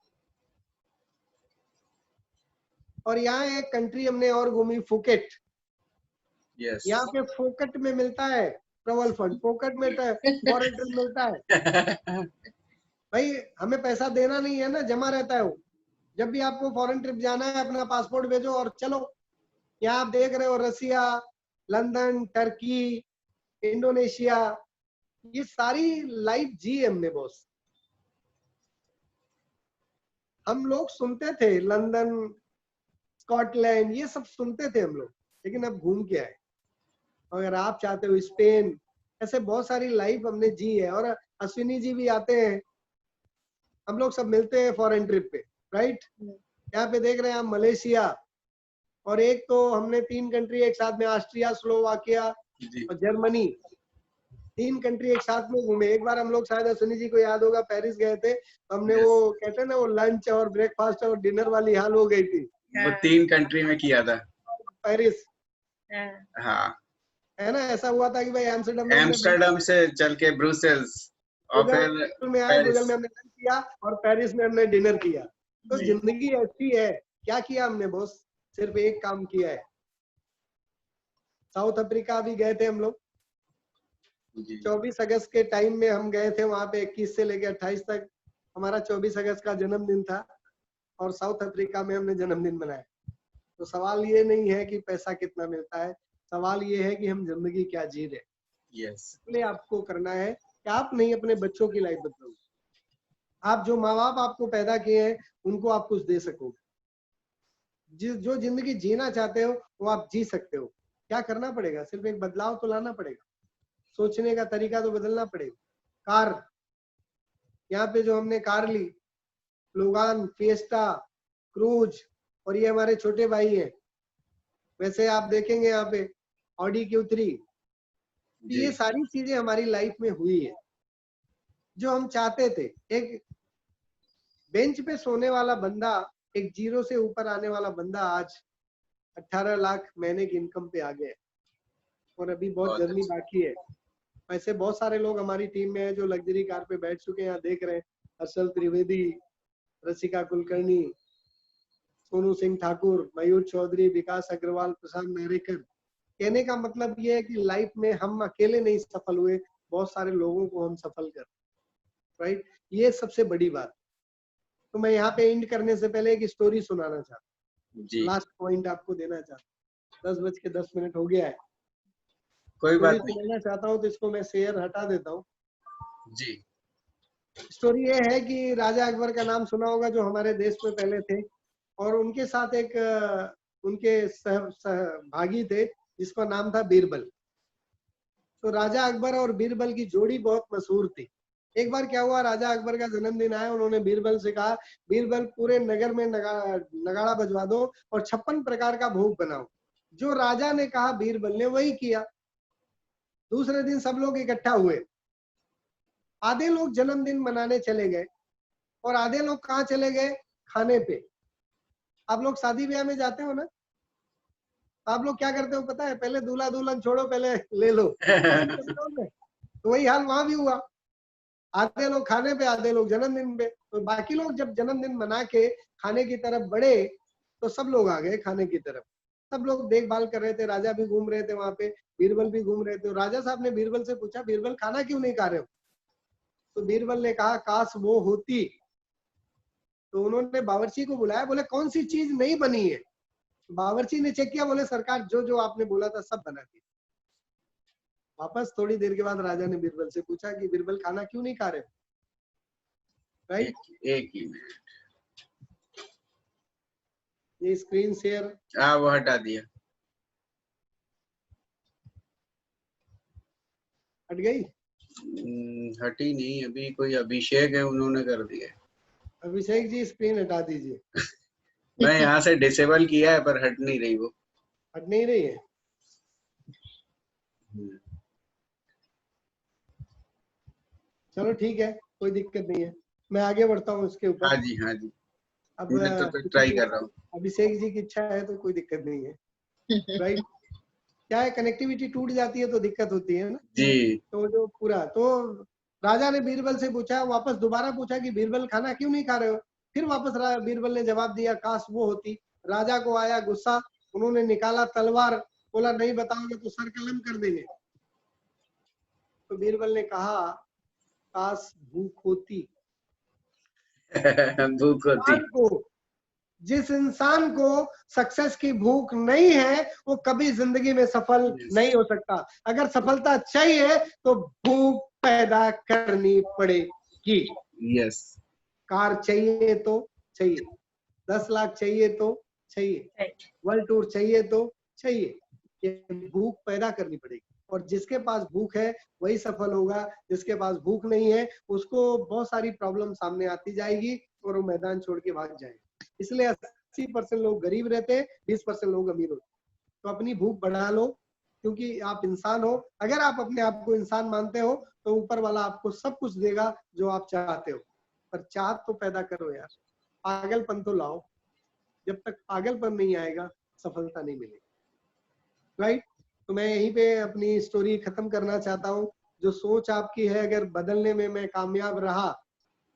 S2: और यहाँ एक कंट्री हमने और घूमी, फुकेट।
S1: यस।
S2: यहाँ पे फोकट में मिलता है ट्रैवल फंड, फोकट में फॉरेन ट्रिप मिलता है। भाई हमें पैसा देना नहीं है ना, जमा रहता है वो। जब भी आपको फॉरेन ट्रिप जाना है, अपना पासपोर्ट भेजो और चलो। यहाँ आप देख रहे हो रसिया, लंदन, टर्की, इंडोनेशिया, ये सारी लाइफ जी हमने बॉस। हम लोग सुनते थे लंदन, स्कॉटलैंड, ये सब सुनते थे हम लोग, लेकिन अब घूम के आए। अगर आप चाहते हो स्पेन, ऐसे बहुत सारी लाइफ हमने जी है। और अश्विनी जी भी आते हैं, हम लोग सब मिलते हैं फॉरेन ट्रिप पे, राइट। यहाँ पे देख रहे हैं आप मलेशिया, और एक तो हमने 3 कंट्री एक साथ में, ऑस्ट्रिया, स्लोवाकिया और जर्मनी, 3 कंट्री एक साथ में घूमे। एक बार हम लोग, शायद अश्विनी जी को याद होगा, पेरिस गए थे, हमने वो कहते हैं ना, वो लंच और ब्रेकफास्ट और डिनर वाली हाल हो गई थी।
S1: वो 3 कंट्री में किया था।
S2: पेरिस,
S1: हाँ,
S2: है ना, ऐसा हुआ था कि भाई
S1: एम्स्टर्डम से चल के ब्रुसेल्स और फिर
S2: में आए, ब्रुसेल में हमने लंच किया और पेरिस में हमने डिनर किया। तो
S1: जी।
S2: जिंदगी ऐसी है। क्या किया हमने बॉस? सिर्फ एक काम किया है। साउथ अफ्रीका भी गए थे हम लोग, 24 अगस्त के टाइम में हम गए थे वहां पे। 21 से लेकर 28 तक हमारा 24 अगस्त का जन्मदिन था, और साउथ अफ्रीका में हमने जन्मदिन मनाया। तो सवाल ये नहीं है कि पैसा कितना मिलता है, सवाल ये है कि हम जिंदगी क्या जी रहे। इसलिए आपको करना है कि आप नहीं, अपने बच्चों की लाइफ बदलो। आप, जो माँ बाप आपको पैदा किए हैं, उनको आप कुछ दे सकोगे। जो जिंदगी जीना चाहते हो वो आप जी सकते हो। क्या करना पड़ेगा? सिर्फ एक बदलाव तो लाना पड़ेगा, सोचने का तरीका तो बदलना पड़ेगा। कार, यहाँ पे जो हमने कार ली, लोगान, फिएस्टा, क्रूज, और ये हमारे छोटे भाई हैं। वैसे आप देखेंगे यहाँ पे ऑडी Q3। ये सारी चीजें हमारी लाइफ में हुई है जो हम चाहते थे। एक बेंच पे सोने वाला बंदा, एक जीरो से ऊपर आने वाला बंदा आज 18 लाख महीने की इनकम पे आ गया है, और अभी बहुत जर्नी बाकी है। वैसे बहुत सारे लोग हमारी टीम में है जो लग्जरी कार पे बैठ चुके हैं। यहाँ देख रहे हैं हर्षल त्रिवेदी, रसिका कुलकर्णी, सोनू सिंह ठाकुर, मयूर चौधरी, विकास अग्रवाल, प्रशांत नारेकर। कहने का मतलब ये है कि लाइफ में हम अकेले नहीं सफल हुए, बहुत सारे लोगों को हम सफल कर, राइट। ये सबसे बड़ी बात। तो मैं यहाँ पे एंड करने से पहले एक स्टोरी सुनाना चाहता हूँ, लास्ट पॉइंट आपको देना चाहता हूँ। 10:10 हो गया है।
S1: कोई बात नहीं।
S2: सुनाना चाहता हूँ तो इसको मैं शेयर हटा देता हूँ
S1: जी।
S2: स्टोरी ये है कि राजा अकबर का नाम सुना होगा, जो हमारे देश में पहले थे, और उनके साथ एक उनके सहभागी थे जिसका नाम था बीरबल। तो राजा अकबर और बीरबल की जोड़ी बहुत मशहूर थी। एक बार क्या हुआ, राजा अकबर का जन्मदिन आया, उन्होंने बीरबल से कहा, बीरबल पूरे नगर में नगाड़ा बजवा दो और 56 प्रकार का भोग बनाओ। जो राजा ने कहा बीरबल ने वही किया। दूसरे दिन सब लोग इकट्ठा हुए। आधे लोग जन्मदिन मनाने चले गए और आधे लोग कहाँ चले गए? खाने पे। आप लोग शादी ब्याह में जाते हो ना, आप लोग क्या करते हो पता है? पहले दूल्हा दुल्हन छोड़ो, पहले ले लो। तो वही हाल वहां भी हुआ। आधे लोग खाने पे, आधे लोग जन्मदिन पे। तो बाकी लोग जब जन्मदिन मना के खाने की तरफ बढ़े तो सब लोग आ गए खाने की तरफ। सब लोग देखभाल कर रहे थे, राजा भी घूम रहे थे वहां पे, बीरबल भी घूम रहे थे। राजा साहब ने बीरबल से पूछा, बीरबल खाना क्यों नहीं खा रहे हो? तो बीरबल ने कहा, काश वो होती। तो उन्होंने बावर्ची को बुलाया, बोले कौन सी चीज नहीं बनी है? बावर्ची ने चेक किया, बोले सरकार जो जो आपने बोला था सब बना दिया। वापस थोड़ी देर के बाद राजा ने बीरबल से पूछा कि बीरबल खाना क्यों नहीं खा रहे? राइट।
S1: एक ही मिनट,
S2: ये स्क्रीन शेयर
S1: वो हटा दिया।
S2: हट गई?
S1: हटी नहीं, अभी कोई अभिषेक है, उन्होंने कर दिया।
S2: अभिषेक जी स्क्रीन हटा दीजिए।
S1: मैं यहाँ से डिसेबल किया है पर हट नहीं रही वो।
S2: हट नहीं रही है? चलो ठीक है, कोई दिक्कत नहीं है, मैं आगे बढ़ता हूँ इसके ऊपर।
S1: हाँ जी, हाँ जी।
S2: अब
S1: मैं तो ट्राई कर रहा हूँ।
S2: अभिषेक जी की इच्छा है तो कोई दिक्कत नहीं है, राइट। क्या है, कनेक्टिविटी टूट जाती है तो दिक्कत होती है ना
S1: जी।
S2: तो जो पूरा तो राजा ने बीरबल से पूछा, वापस दोबारा पूछा कि बीरबल खाना क्यों नहीं खा रहे हो? फिर वापस बीरबल ने जवाब दिया, काश वो होती। राजा को आया गुस्सा, उन्होंने निकाला तलवार, बोला नहीं बताओगे तो सर कलम कर देंगे। तो बीरबल ने कहा, काश भूख होती।
S1: भूख होती।
S2: जिस इंसान को सक्सेस की भूख नहीं है वो कभी जिंदगी में सफल नहीं हो सकता। अगर सफलता चाहिए तो भूख पैदा करनी पड़ेगी।
S1: यस।
S2: कार चाहिए तो चाहिए, 10 लाख चाहिए तो चाहिए, वर्ल्ड टूर चाहिए तो चाहिए, ये भूख पैदा करनी पड़ेगी। और जिसके पास भूख है वही सफल होगा, जिसके पास भूख नहीं है उसको बहुत सारी प्रॉब्लम सामने आती जाएगी और वो मैदान छोड़ के भाग जाएगा। इसलिए 80% लोग गरीब रहते, 20% लोग अमीर होते। तो अपनी भूख बढ़ा लो, क्योंकि आप इंसान हो। अगर आप अपने आप को इंसान मानते हो तो ऊपर वाला आपको सब कुछ देगा जो आप चाहते हो, पर चाहत तो पैदा करो यार, पागलपन तो लाओ। जब तक पागलपन नहीं आएगा सफलता नहीं मिलेगी, राइट। तो मैं यहीं पे अपनी स्टोरी खत्म करना चाहता हूँ। जो सोच आपकी है अगर बदलने में मैं कामयाब रहा,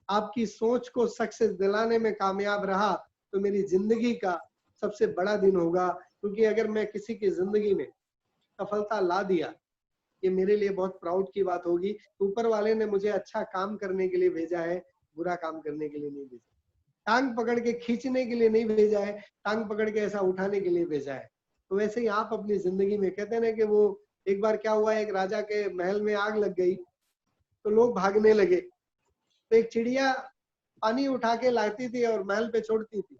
S2: आपकी सोच को सक्सेस दिलाने में कामयाब रहा, तो मेरी जिंदगी का सबसे बड़ा दिन होगा। क्योंकि अगर मैं किसी की जिंदगी में सफलता ला दिया, ये मेरे लिए बहुत प्राउड की बात होगी। ऊपर वाले ने मुझे अच्छा काम करने के लिए भेजा है, बुरा काम करने के लिए नहीं भेजा। टांग पकड़ के खींचने के लिए नहीं भेजा है, टांग पकड़ के ऐसा उठाने के लिए भेजा है। तो वैसे ही आप अपनी जिंदगी में, कहते हैं ना कि वो एक बार क्या हुआ, एक राजा के महल में आग लग गई तो लोग भागने लगे। तो एक चिड़िया पानी उठा के लाती थी और महल पे छोड़ती थी।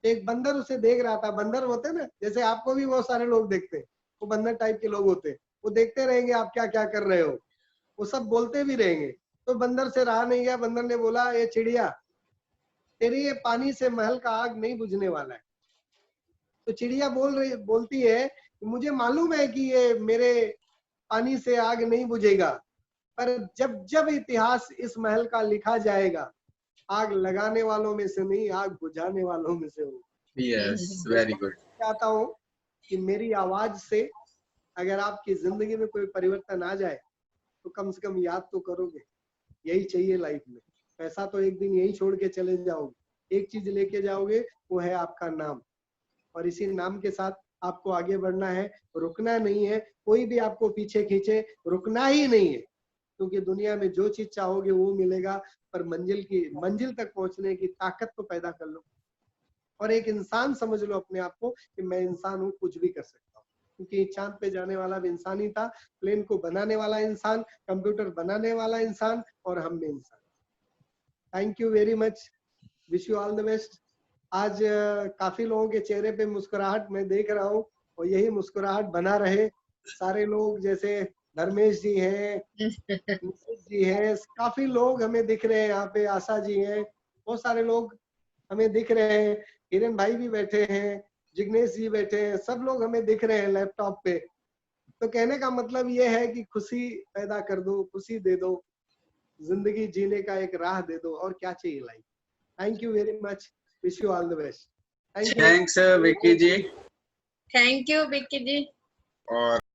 S2: एक बंदर उसे देख रहा था। बंदर होते ना, जैसे आपको भी बहुत सारे लोग देखते हैं, वो बंदर टाइप के लोग होते हैं, वो देखते रहेंगे आप क्या क्या कर रहे हो, वो सब बोलते भी रहेंगे। तो बंदर से रहा नहीं गया, बंदर ने बोला, ये चिड़िया, तेरी ये पानी से महल का आग नहीं बुझने वाला है। तो चिड़िया बोलती है, मुझे मालूम है कि ये मेरे पानी से आग नहीं बुझेगा, पर जब जब इतिहास इस महल का लिखा जाएगा, आग लगाने वालों में से नहीं, आग बुझाने वालों में से हो।
S1: Yes, very good.
S2: चाहता हूँ कि मेरी आवाज से अगर आपकी जिंदगी में कोई परिवर्तन आ जाए तो कम से कम याद तो करोगे। यही चाहिए लाइफ में। पैसा तो एक दिन यही छोड़ के चले जाओगे, एक चीज लेके जाओगे, वो है आपका नाम। और इसी नाम के साथ आपको आगे बढ़ना है, रुकना नहीं है। कोई भी आपको पीछे खींचे, रुकना ही नहीं है। क्योंकि दुनिया में जो चीज चाहोगे वो मिलेगा, पर मंजिल तक पहुंचने की ताकत तो पैदा कर लो। और एक इंसान समझ लो अपने आप को कि मैं इंसान हूँ, कुछ भी कर सकता हूँ। क्योंकि चांद पे जाने वाला भी इंसान ही था, प्लेन को बनाने वाला इंसान, कंप्यूटर बनाने वाला इंसान, और हम भी इंसान। Thank you very much, wish you all the best. आज काफी लोगों के चेहरे पे मुस्कुराहट मैं देख रहा हूँ, और यही मुस्कुराहट बना रहे। सारे लोग जैसे धर्मेश जी हैं, जी हैं, काफी लोग हमें दिख रहे हैं यहाँ पे, आशा जी हैं, बहुत सारे लोग हमें दिख रहे हैं, हिरन भाई भी बैठे हैं, जिग्नेश जी बैठे हैं, सब लोग हमें दिख रहे हैं लैपटॉप पे। तो कहने का मतलब ये है कि खुशी पैदा कर दो, खुशी दे दो, जिंदगी जीने का एक राह दे दो, और क्या चाहिए life. Thank you very much, wish you all the best. Thank you.
S1: Thanks Vicky ji.
S4: Thank you Vicky ji.
S1: और